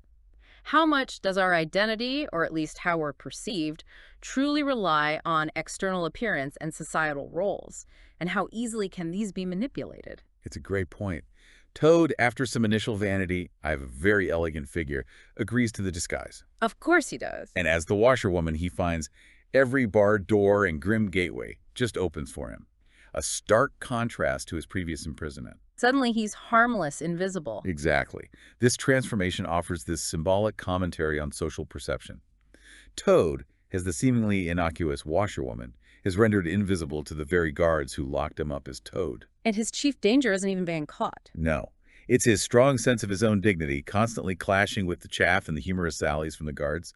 How much does our identity, or at least how we're perceived, truly rely on external appearance and societal roles? And how easily can these be manipulated? It's a great point. Toad, after some initial vanity, I have a very elegant figure, agrees to the disguise. Of course he does. And as the washerwoman, he finds every barred door and grim gateway just opens for him. A stark contrast to his previous imprisonment. Suddenly he's harmless, invisible. Exactly. This transformation offers this symbolic commentary on social perception. Toad, as the seemingly innocuous washerwoman, is rendered invisible to the very guards who locked him up as Toad. And his chief danger isn't even being caught. No. It's his strong sense of his own dignity, constantly clashing with the chaff and the humorous sallies from the guards.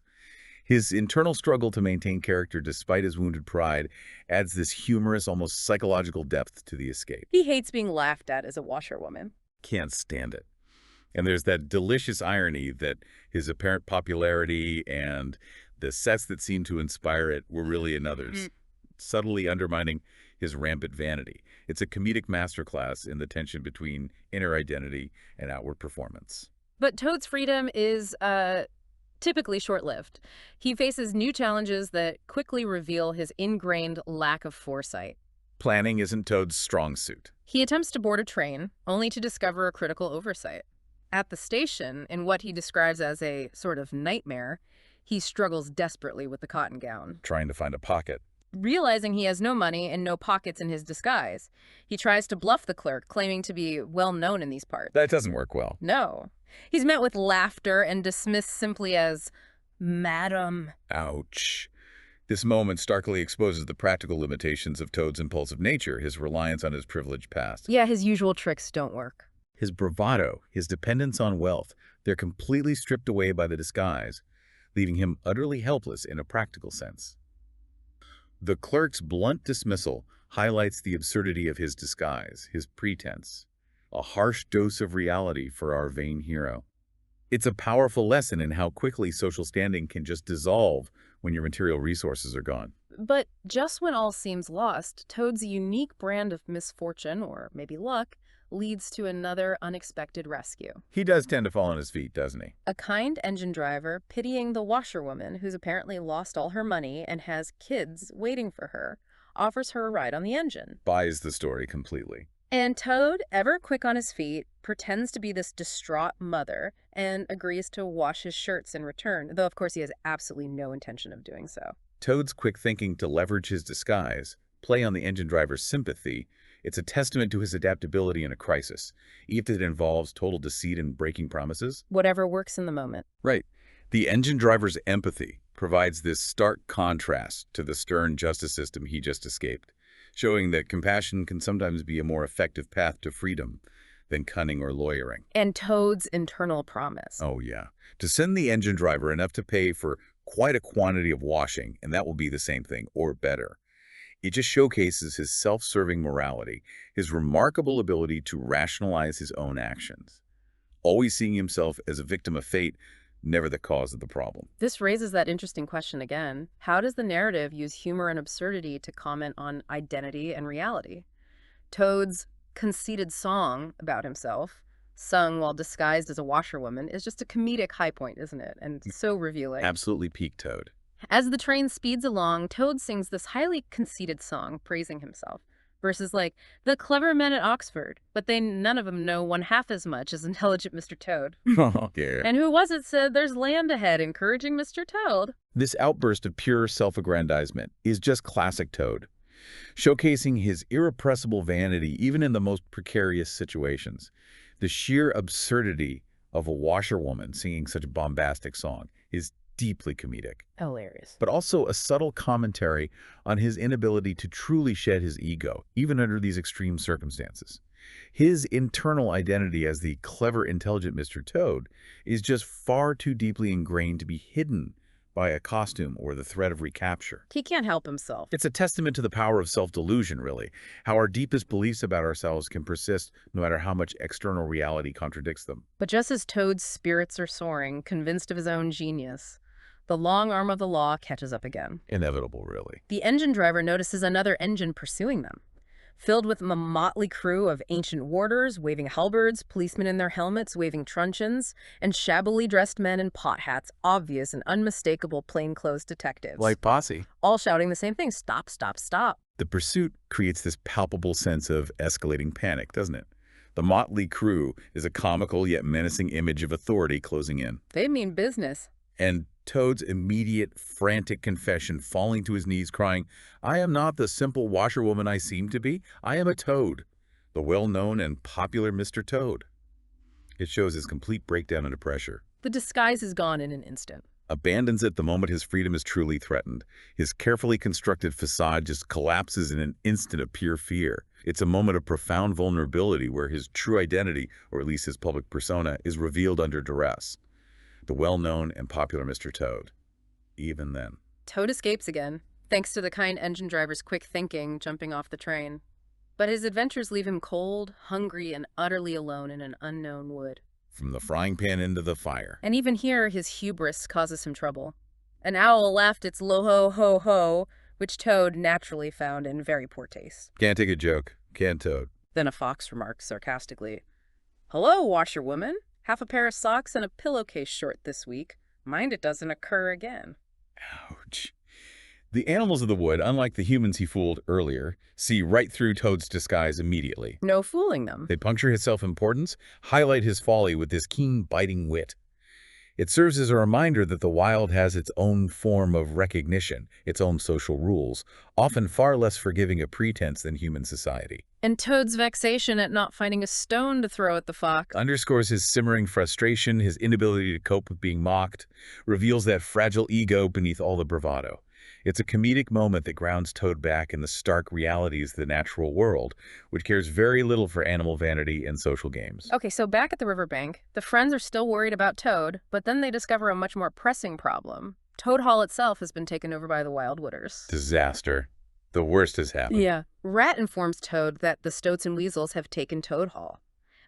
His internal struggle to maintain character despite his wounded pride adds this humorous, almost psychological depth to the escape. He hates being laughed at as a washerwoman. Can't stand it. And there's that delicious irony that his apparent popularity and the sets that seem to inspire it were really another's, subtly undermining his rampant vanity. It's a comedic masterclass in the tension between inner identity and outward performance. But Toad's freedom is, typically short-lived. He faces new challenges that quickly reveal his ingrained lack of foresight. Planning isn't Toad's strong suit. He attempts to board a train, only to discover a critical oversight. At the station, in what he describes as a sort of nightmare, he struggles desperately with the cotton gown. Trying to find a pocket. realizing he has no money and no pockets in his disguise. He tries to bluff the clerk, claiming to be well known in these parts. That doesn't work well. No. He's met with laughter and dismissed simply as, "Madam." Ouch. This moment starkly exposes the practical limitations of Toad's impulsive nature, his reliance on his privileged past. Yeah, his usual tricks don't work. His bravado, his dependence on wealth, they're completely stripped away by the disguise, leaving him utterly helpless in a practical sense. The clerk's blunt dismissal highlights the absurdity of his disguise, his pretense, a harsh dose of reality for our vain hero. It's a powerful lesson in how quickly social standing can just dissolve when your material resources are gone. But just when all seems lost, Toad's unique brand of misfortune, or maybe luck, leads to another unexpected rescue. He does tend to fall on his feet, doesn't he? A kind engine driver, pitying the washerwoman who's apparently lost all her money and has kids waiting for her, offers her a ride on the engine. Buys the story completely. And Toad, ever quick on his feet, pretends to be this distraught mother and agrees to wash his shirts in return, though of course he has absolutely no intention of doing so. Toad's quick thinking to leverage his disguise, play on the engine driver's sympathy, it's a testament to his adaptability in a crisis, even if it involves total deceit and breaking promises. Whatever works in the moment. Right. The engine driver's empathy provides this stark contrast to the stern justice system he just escaped, showing that compassion can sometimes be a more effective path to freedom than cunning or lawyering. And Toad's internal promise. Oh, yeah. To send the engine driver enough to pay for quite a quantity of washing, and that will be the same thing, or better. It just showcases his self-serving morality, his remarkable ability to rationalize his own actions, always seeing himself as a victim of fate, never the cause of the problem. This raises that interesting question again. How does the narrative use humor and absurdity to comment on identity and reality? Toad's conceited song about himself, sung while disguised as a washerwoman, is just a comedic high point, isn't it? And so revealing. Absolutely peak Toad. As the train speeds along, Toad sings this highly conceited song, praising himself. Versus like, the clever men at Oxford, but none of them know one half as much as intelligent Mr. Toad. Yeah. And who was it said, "There's land ahead," encouraging Mr. Toad? This outburst of pure self-aggrandizement is just classic Toad, showcasing his irrepressible vanity even in the most precarious situations. The sheer absurdity of a washerwoman singing such a bombastic song is deeply comedic. Hilarious. But also a subtle commentary on his inability to truly shed his ego, even under these extreme circumstances. His internal identity as the clever, intelligent Mr. Toad is just far too deeply ingrained to be hidden by a costume or the threat of recapture. He can't help himself. It's a testament to the power of self-delusion, really, how our deepest beliefs about ourselves can persist no matter how much external reality contradicts them. But just as Toad's spirits are soaring, convinced of his own genius, the long arm of the law catches up again. Inevitable, really. The engine driver notices another engine pursuing them, filled with a motley crew of ancient warders waving halberds, policemen in their helmets waving truncheons, and shabbily dressed men in pot hats, obvious and unmistakable plainclothes detectives. Like Posse. All shouting the same thing, "Stop, stop, stop." The pursuit creates this palpable sense of escalating panic, doesn't it? The motley crew is a comical yet menacing image of authority closing in. They mean business. And Toad's immediate, frantic confession, falling to his knees, crying, "I am not the simple washerwoman I seem to be. I am a Toad, the well-known and popular Mr. Toad." It shows his complete breakdown under pressure. The disguise is gone in an instant. Abandons it the moment his freedom is truly threatened. His carefully constructed facade just collapses in an instant of pure fear. It's a moment of profound vulnerability where his true identity, or at least his public persona, is revealed under duress. The well-known and popular Mr. Toad. Even then. Toad escapes again, thanks to the kind engine driver's quick thinking, jumping off the train. But his adventures leave him cold, hungry, and utterly alone in an unknown wood. From the frying pan into the fire. And even here, his hubris causes him trouble. An owl laughed its lo-ho-ho-ho, which Toad naturally found in very poor taste. Can't take a joke. Can Toad. Then a fox remarked sarcastically, "Hello, washerwoman. Half a pair of socks and a pillowcase short this week. Mind it doesn't occur again." Ouch. The animals of the wood, unlike the humans he fooled earlier, see right through Toad's disguise immediately. No fooling them. They puncture his self-importance, highlight his folly with this keen, biting wit. It serves as a reminder that the wild has its own form of recognition, its own social rules, often far less forgiving a pretense than human society. And Toad's vexation at not finding a stone to throw at the fox. Underscores his simmering frustration, his inability to cope with being mocked, reveals that fragile ego beneath all the bravado. It's a comedic moment that grounds Toad back in the stark realities of the natural world, which cares very little for animal vanity and social games. Okay, so back at the riverbank, the friends are still worried about Toad, but then they discover a much more pressing problem. Toad Hall itself has been taken over by the wildwooders. Disaster. The worst has happened. Yeah. Rat informs Toad that the Stoats and Weasels have taken Toad Hall.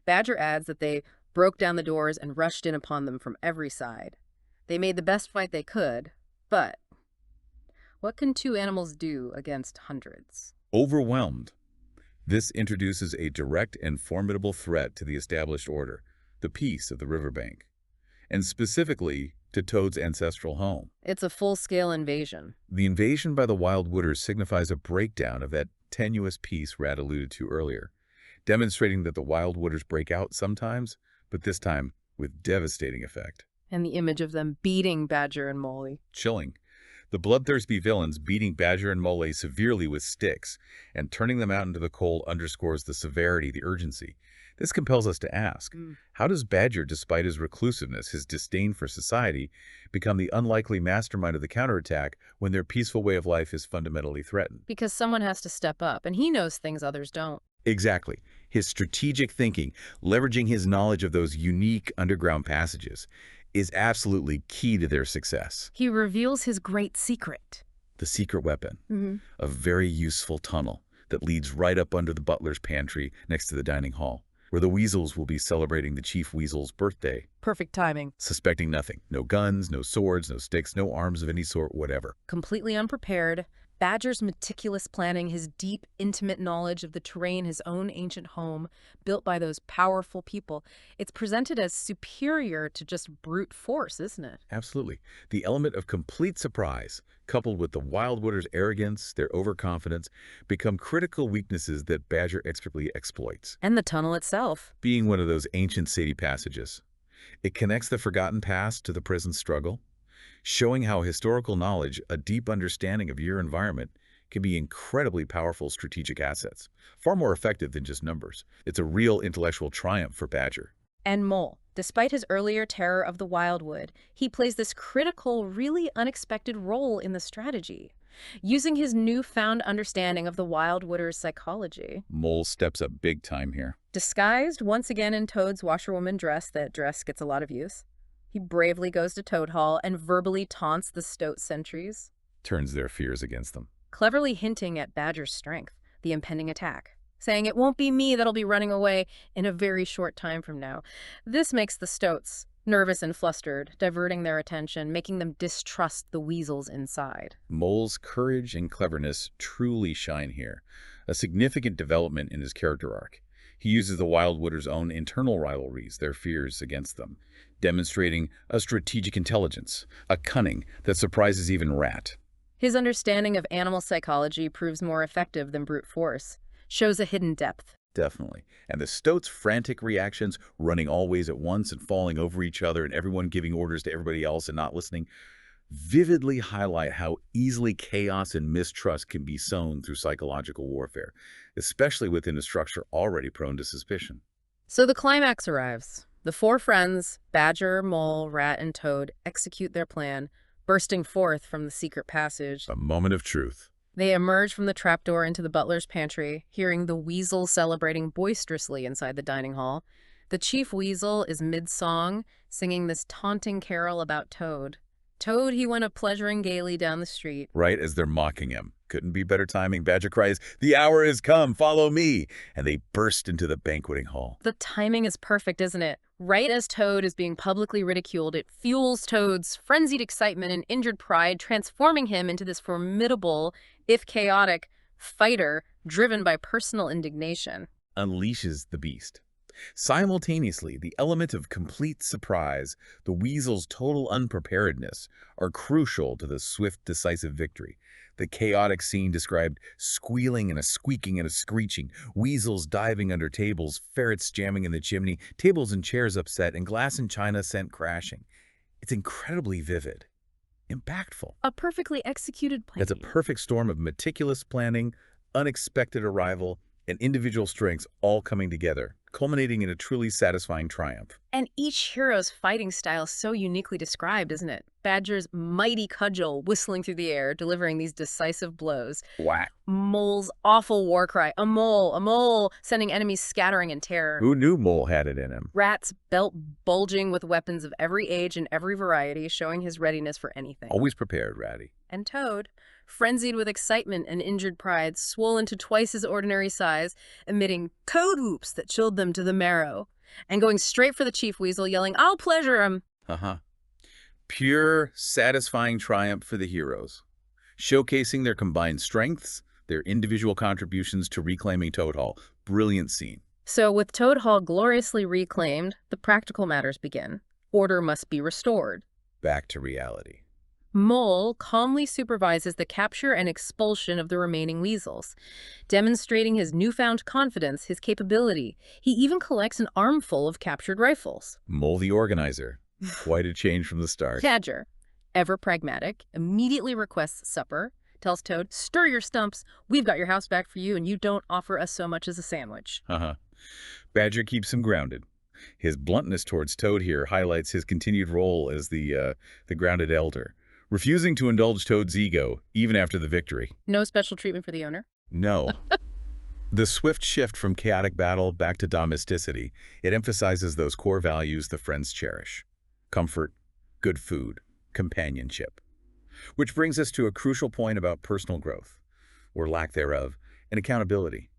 Badger adds that they broke down the doors and rushed in upon them from every side. They made the best fight they could, but what can two animals do against hundreds? Overwhelmed. This introduces a direct and formidable threat to the established order, the peace of the riverbank, and specifically to Toad's ancestral home. It's a full-scale invasion. The invasion by the wildwooders signifies a breakdown of that tenuous peace Rat alluded to earlier, demonstrating that the wildwooders break out sometimes, but this time with devastating effect. And the image of them beating Badger and Molly. Chilling. The bloodthirsty villains beating Badger and Mole severely with sticks and turning them out into the cold underscores the severity, the urgency. This compels us to ask, how does Badger, despite his reclusiveness, his disdain for society, become the unlikely mastermind of the counterattack when their peaceful way of life is fundamentally threatened? Because someone has to step up, and he knows things others don't. Exactly. His strategic thinking, leveraging his knowledge of those unique underground passages, is absolutely key to their success. He reveals his great secret. The secret weapon, a very useful tunnel that leads right up under the butler's pantry next to the dining hall, where the Weasels will be celebrating the Chief Weasel's birthday. Perfect timing. Suspecting nothing. No guns, no swords, no sticks, no arms of any sort, whatever. Completely unprepared, Badger's meticulous planning, his deep, intimate knowledge of the terrain, his own ancient home, built by those powerful people, it's presented as superior to just brute force, isn't it? Absolutely. The element of complete surprise, coupled with the wildwooders' arrogance, their overconfidence, become critical weaknesses that Badger expertly exploits. And the tunnel itself. Being one of those ancient city passages. It connects the forgotten past to the present struggle, showing how historical knowledge, a deep understanding of your environment, can be incredibly powerful strategic assets, far more effective than just numbers. It's a real intellectual triumph for Badger. And Mole, despite his earlier terror of the wildwood, he plays this critical, really unexpected role in the strategy, using his newfound understanding of the wildwooders' psychology. Mole steps up big time here. Disguised once again in Toad's washerwoman dress, that dress gets a lot of use, he bravely goes to Toad Hall and verbally taunts the Stoat sentries, Turns their fears against them. cleverly hinting at Badger's strength, the impending attack, saying it won't be me that'll be running away in a very short time from now. This makes the Stoats nervous and flustered, diverting their attention, making them distrust the Weasels inside. Mole's courage and cleverness truly shine here, a significant development in his character arc. He uses the wildwooders' own internal rivalries, their fears against them, demonstrating a strategic intelligence, a cunning that surprises even Rat. His understanding of animal psychology proves more effective than brute force, shows a hidden depth. Definitely. And the Stoats' frantic reactions, running all ways at once and falling over each other and everyone giving orders to everybody else and not listening, vividly highlight how easily chaos and mistrust can be sown through psychological warfare, especially within a structure already prone to suspicion. So the climax arrives. The four friends, Badger, Mole, Rat, and Toad, execute their plan, bursting forth from the secret passage. A moment of truth. They emerge from the trapdoor into the butler's pantry, hearing the Weasel celebrating boisterously inside the dining hall. The Chief Weasel is mid-song, singing this taunting carol about Toad. Toad, he went a-pleasuring gaily down the street. Right as they're mocking him. Couldn't be better timing. Badger cries, "The hour has come, follow me!" And they burst into the banqueting hall. The timing is perfect, isn't it? Right as Toad is being publicly ridiculed, it fuels Toad's frenzied excitement and injured pride, transforming him into this formidable, if chaotic, fighter driven by personal indignation. Unleashes the beast. Simultaneously, the element of complete surprise, the Weasel's total unpreparedness, are crucial to the swift, decisive victory. The chaotic scene described squealing and a squeaking and a screeching, weasels diving under tables, ferrets jamming in the chimney, tables and chairs upset, and glass and china sent crashing. It's incredibly vivid, impactful. A perfectly executed plan. It's a perfect storm of meticulous planning, unexpected arrival, and individual strengths all coming together, culminating in a truly satisfying triumph. And each hero's fighting style is so uniquely described, isn't it? Badger's mighty cudgel whistling through the air, delivering these decisive blows. Whack. Mole's awful war cry, a mole, sending enemies scattering in terror. Who knew Mole had it in him? Rat's belt bulging with weapons of every age and every variety, showing his readiness for anything. Always prepared, Ratty. And Toad, frenzied with excitement and injured pride, swollen to twice his ordinary size, emitting code whoops that chilled them to the marrow, and going straight for the Chief Weasel, yelling, "I'll pleasure him!" Pure, satisfying triumph for the heroes, showcasing their combined strengths, their individual contributions to reclaiming Toad Hall. Brilliant scene. So with Toad Hall gloriously reclaimed, the practical matters begin. Order must be restored. Back to reality. Mole calmly supervises the capture and expulsion of the remaining weasels, demonstrating his newfound confidence, his capability. He even collects an armful of captured rifles. Mole the organizer. Quite a change from the start. Badger, ever pragmatic, immediately requests supper, tells Toad, "Stir your stumps, we've got your house back for you, and you don't offer us so much as a sandwich." Badger keeps him grounded. His bluntness towards Toad here highlights his continued role as the grounded elder, refusing to indulge Toad's ego, even after the victory. No special treatment for the owner? No. The swift shift from chaotic battle back to domesticity, it emphasizes those core values the friends cherish. Comfort, good food, companionship. Which brings us to a crucial point about personal growth, or lack thereof, and accountability.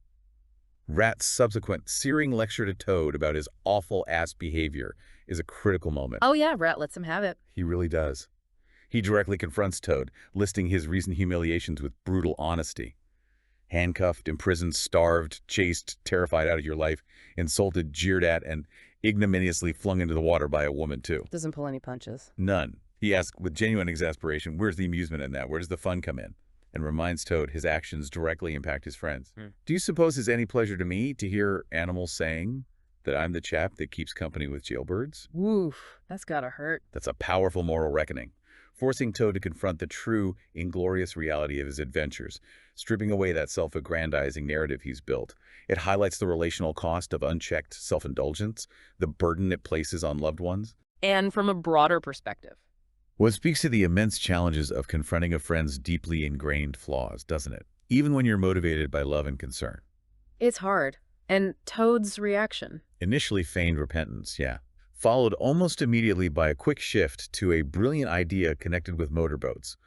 Rat's subsequent searing lecture to Toad about his awful-ass behavior is a critical moment. Oh yeah, Rat lets him have it. He really does. He directly confronts Toad, listing his recent humiliations with brutal honesty. Handcuffed, imprisoned, starved, chased, terrified out of your life, insulted, jeered at, and ignominiously flung into the water by a woman, too. Doesn't pull any punches. None. He asks with genuine exasperation, where's the amusement in that? Where does the fun come in? And reminds Toad his actions directly impact his friends. Do you suppose it's any pleasure to me to hear animals saying that I'm the chap that keeps company with jailbirds? Woof, that's gotta hurt. That's a powerful moral reckoning, forcing Toad to confront the true, inglorious reality of his adventures, stripping away that self-aggrandizing narrative he's built. It highlights the relational cost of unchecked self-indulgence, the burden it places on loved ones. And from a broader perspective. Well, it speaks to the immense challenges of confronting a friend's deeply ingrained flaws, doesn't it? Even when you're motivated by love and concern. It's hard. And Toad's reaction. Initially feigned repentance, yeah. Followed almost immediately by a quick shift to a brilliant idea connected with motorboats,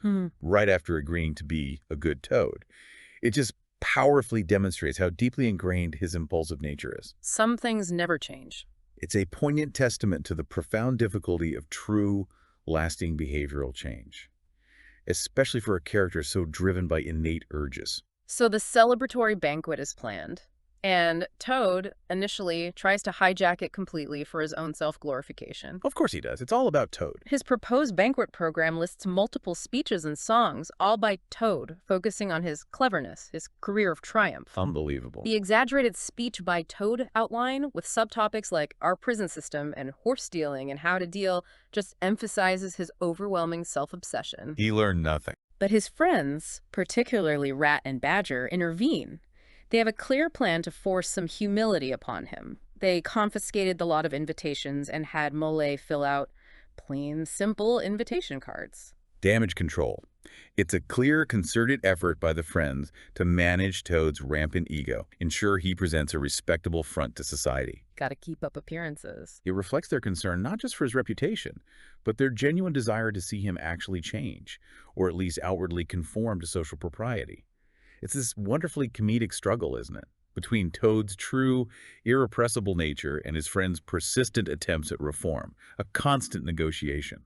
right after agreeing to be a good Toad. It just powerfully demonstrates how deeply ingrained his impulsive nature is. Some things never change. It's a poignant testament to the profound difficulty of true, lasting behavioral change, especially for a character so driven by innate urges. So the celebratory banquet is planned, and Toad initially tries to hijack it completely for his own self-glorification. Of course he does. It's all about Toad. His proposed banquet program lists multiple speeches and songs, all by Toad, focusing on his cleverness, his career of triumph. Unbelievable. The exaggerated speech by Toad outline, with subtopics like our prison system and horse stealing and how to deal, just emphasizes his overwhelming self-obsession. He learned nothing. But his friends, particularly Rat and Badger, intervene. They have a clear plan to force some humility upon him. They confiscated the lot of invitations and had Mole fill out plain, simple invitation cards. Damage control. It's a clear, concerted effort by the friends to manage Toad's rampant ego, ensure he presents a respectable front to society. Gotta keep up appearances. It reflects their concern not just for his reputation, but their genuine desire to see him actually change, or at least outwardly conform to social propriety. It's this wonderfully comedic struggle, isn't it? Between Toad's true, irrepressible nature and his friend's persistent attempts at reform, a constant negotiation.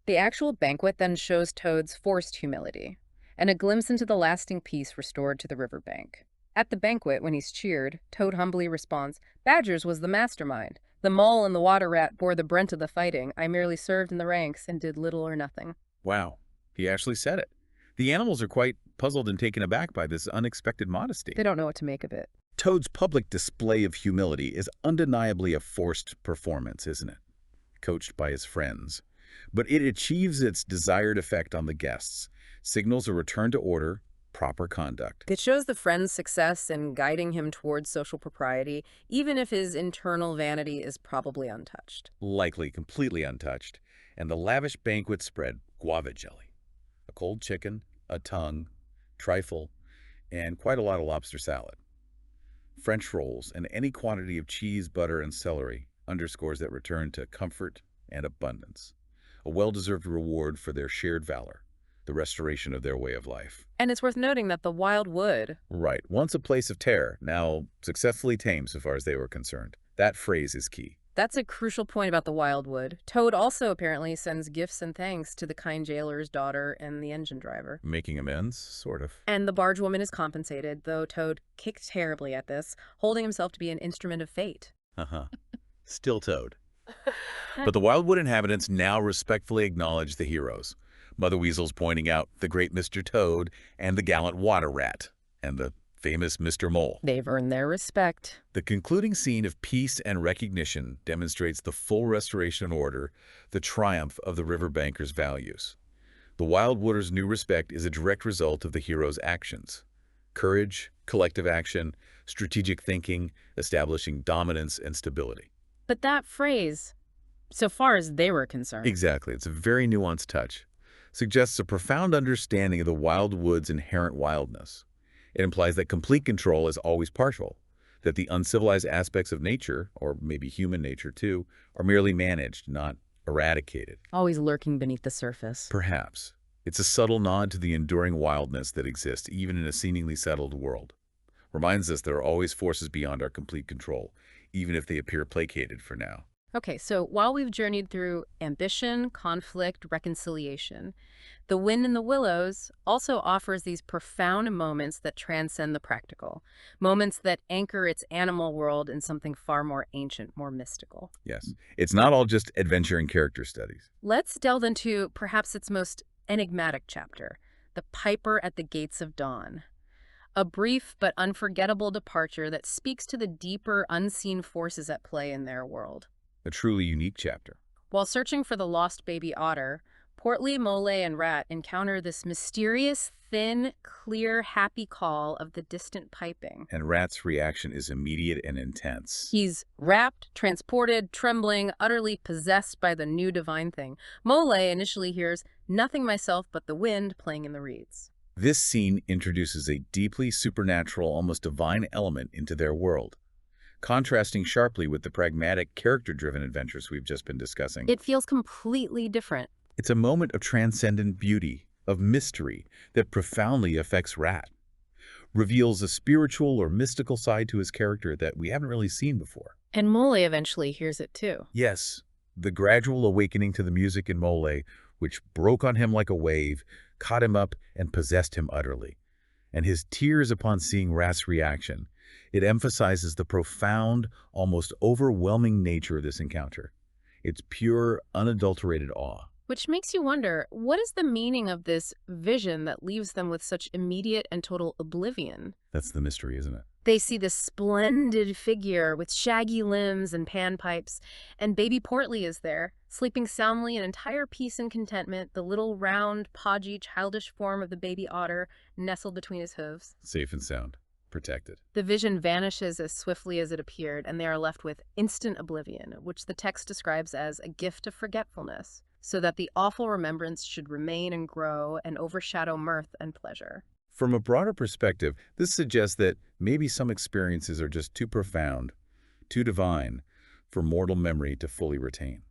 The actual banquet then shows Toad's forced humility, and a glimpse into the lasting peace restored to the riverbank. At the banquet, when he's cheered, Toad humbly responds, "Badger's was the mastermind. The mole and the water rat bore the brunt of the fighting. I merely served in the ranks and did little or nothing." Wow, he actually said it. The animals are quite puzzled and taken aback by this unexpected modesty. They don't know what to make of it. Toad's public display of humility is undeniably a forced performance, isn't it? Coached by his friends. But it achieves its desired effect on the guests, signals a return to order, proper conduct. It shows the friend's success in guiding him towards social propriety, even if his internal vanity is probably untouched. Likely completely untouched, and the lavish banquet spread, guava jelly, a cold chicken, a tongue, trifle, and quite a lot of lobster salad. French rolls and any quantity of cheese, butter, and celery underscores that return to comfort and abundance, a well-deserved reward for their shared valor, the restoration of their way of life. And it's worth noting that the wild wood. Right, once a place of terror, now successfully tamed so far as they were concerned. That phrase is key. That's a crucial point about the wildwood. Toad also apparently sends gifts and thanks to the kind jailer's daughter and the engine driver. Making amends, sort of. And the barge woman is compensated, though Toad kicked terribly at this, holding himself to be an instrument of fate. Uh-huh. Still Toad. But the wildwood inhabitants now respectfully acknowledge the heroes. Mother Weasel's pointing out the great Mr. Toad and the gallant water rat and the famous Mr. Mole. They've earned their respect. The concluding scene of peace and recognition demonstrates the full restoration of order, the triumph of the riverbankers' values. The wildwooders' new respect is a direct result of the heroes' actions. Courage, collective action, strategic thinking, establishing dominance and stability. But that phrase, so far as they were concerned. Exactly. It's a very nuanced touch. Suggests a profound understanding of the wildwood's inherent wildness. It implies that complete control is always partial, that the uncivilized aspects of nature, or maybe human nature too, are merely managed, not eradicated. Always lurking beneath the surface. Perhaps. It's a subtle nod to the enduring wildness that exists even in a seemingly settled world. Reminds us there are always forces beyond our complete control, even if they appear placated for now. Okay, so while we've journeyed through ambition, conflict, reconciliation, The Wind in the Willows also offers these profound moments that transcend the practical, moments that anchor its animal world in something far more ancient, more mystical. Yes, it's not all just adventure and character studies. Let's delve into perhaps its most enigmatic chapter, The Piper at the Gates of Dawn. A brief but unforgettable departure that speaks to the deeper, unseen forces at play in their world. A truly unique chapter. While searching for the lost baby otter, Portly, Mole, and Rat encounter this mysterious, thin, clear, happy call of the distant piping. And Rat's reaction is immediate and intense. He's wrapped, transported, trembling, utterly possessed by the new divine thing. Mole initially hears nothing myself but the wind playing in the reeds. This scene introduces a deeply supernatural, almost divine element into their world, contrasting sharply with the pragmatic, character-driven adventures we've just been discussing. It feels completely different. It's a moment of transcendent beauty, of mystery, that profoundly affects Rat. Reveals a spiritual or mystical side to his character that we haven't really seen before. And Mole eventually hears it too. Yes, the gradual awakening to the music in Mole, which broke on him like a wave, caught him up and possessed him utterly. And his tears upon seeing Rat's reaction, it emphasizes the profound, almost overwhelming nature of this encounter. It's pure, unadulterated awe. Which makes you wonder, what is the meaning of this vision that leaves them with such immediate and total oblivion? That's the mystery, isn't it? They see this splendid figure with shaggy limbs and panpipes, and baby Portly is there, sleeping soundly in entire peace and contentment, the little round, podgy, childish form of the baby otter nestled between his hooves. Safe and sound. Protected. The vision vanishes as swiftly as it appeared, and they are left with instant oblivion, which the text describes as a gift of forgetfulness, so that the awful remembrance should remain and grow and overshadow mirth and pleasure. From a broader perspective, this suggests that maybe some experiences are just too profound, too divine, for mortal memory to fully retain.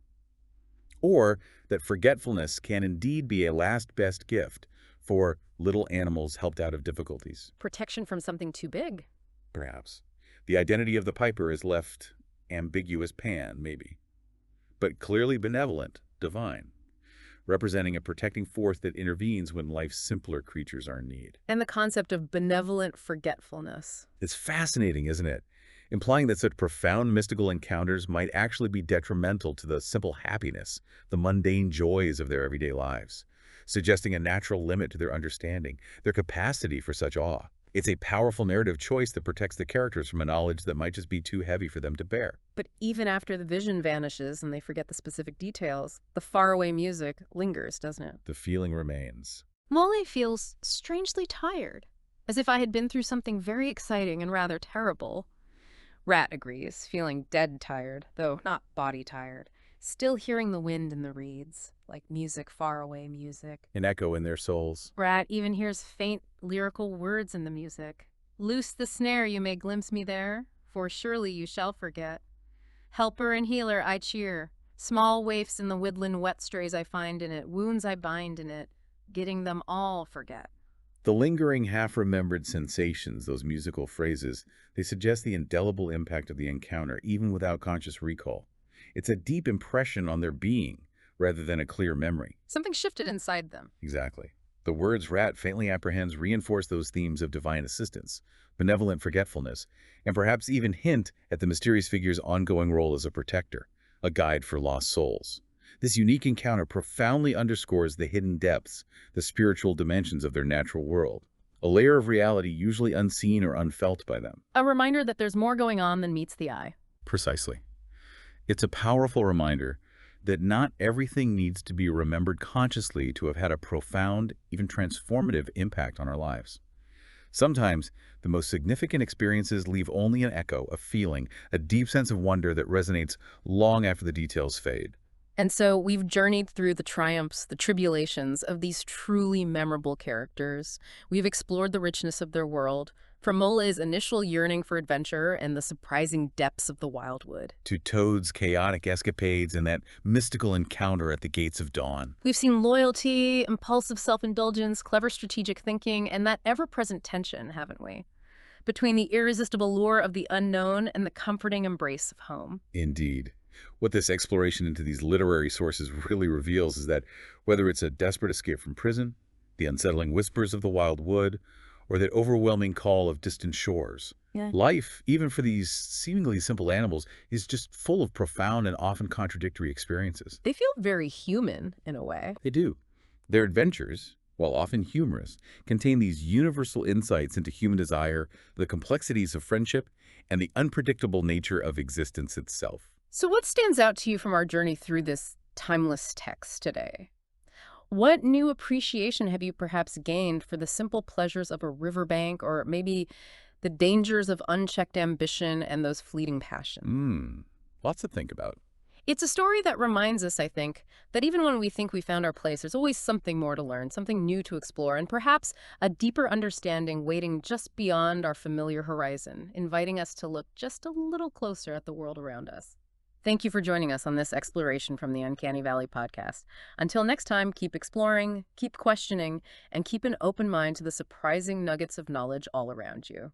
Or that forgetfulness can indeed be a last best gift for little animals helped out of difficulties. Protection from something too big. Perhaps. The identity of the piper is left ambiguous Pan, maybe. But clearly benevolent, divine, representing a protecting force that intervenes when life's simpler creatures are in need. And the concept of benevolent forgetfulness. It's fascinating, isn't it? Implying that such profound mystical encounters might actually be detrimental to the simple happiness, the mundane joys of their everyday lives, suggesting a natural limit to their understanding, their capacity for such awe. It's a powerful narrative choice that protects the characters from a knowledge that might just be too heavy for them to bear. But even after the vision vanishes and they forget the specific details, the faraway music lingers, doesn't it? The feeling remains. Molly feels strangely tired, as if I had been through something very exciting and rather terrible. Rat agrees, feeling dead tired, though not body tired. Still hearing the wind in the reeds, like music, faraway music. An echo in their souls. Rat even hears faint lyrical words in the music. Loose the snare, you may glimpse me there, for surely you shall forget. Helper and healer I cheer. Small waifs in the woodland wet strays I find in it, wounds I bind in it, getting them all forget. The lingering, half-remembered sensations, those musical phrases, they suggest the indelible impact of the encounter, even without conscious recall. It's a deep impression on their being, rather than a clear memory. Something shifted inside them. Exactly. The words Rat faintly apprehends reinforce those themes of divine assistance, benevolent forgetfulness, and perhaps even hint at the mysterious figure's ongoing role as a protector, a guide for lost souls. This unique encounter profoundly underscores the hidden depths, the spiritual dimensions of their natural world, a layer of reality usually unseen or unfelt by them. A reminder that there's more going on than meets the eye. Precisely. It's a powerful reminder that not everything needs to be remembered consciously to have had a profound, even transformative impact on our lives. Sometimes, the most significant experiences leave only an echo, a feeling, a deep sense of wonder that resonates long after the details fade. And so we've journeyed through the triumphs, the tribulations of these truly memorable characters. We've explored the richness of their world, from Mole's initial yearning for adventure and the surprising depths of the wildwood, To Toad's chaotic escapades and that mystical encounter at the gates of dawn. we've seen loyalty, impulsive self-indulgence, clever strategic thinking, and that ever-present tension, haven't we? Between the irresistible lure of the unknown and the comforting embrace of home. Indeed. What this exploration into these literary sources really reveals is that whether it's a desperate escape from prison, the unsettling whispers of the wild wood, or that overwhelming call of distant shores, life, even for these seemingly simple animals, is just full of profound and often contradictory experiences. They feel very human, in a way. They do. Their adventures, while often humorous, contain these universal insights into human desire, the complexities of friendship, and the unpredictable nature of existence itself. So what stands out to you from our journey through this timeless text today? What new appreciation have you perhaps gained for the simple pleasures of a riverbank, or maybe the dangers of unchecked ambition and those fleeting passions? Lots to think about. It's a story that reminds us, I think, that even when we think we found our place, there's always something more to learn, something new to explore, and perhaps a deeper understanding waiting just beyond our familiar horizon, inviting us to look just a little closer at the world around us. Thank you for joining us on this exploration from the Uncanny Valley podcast. Until next time, keep exploring, keep questioning, and keep an open mind to the surprising nuggets of knowledge all around you.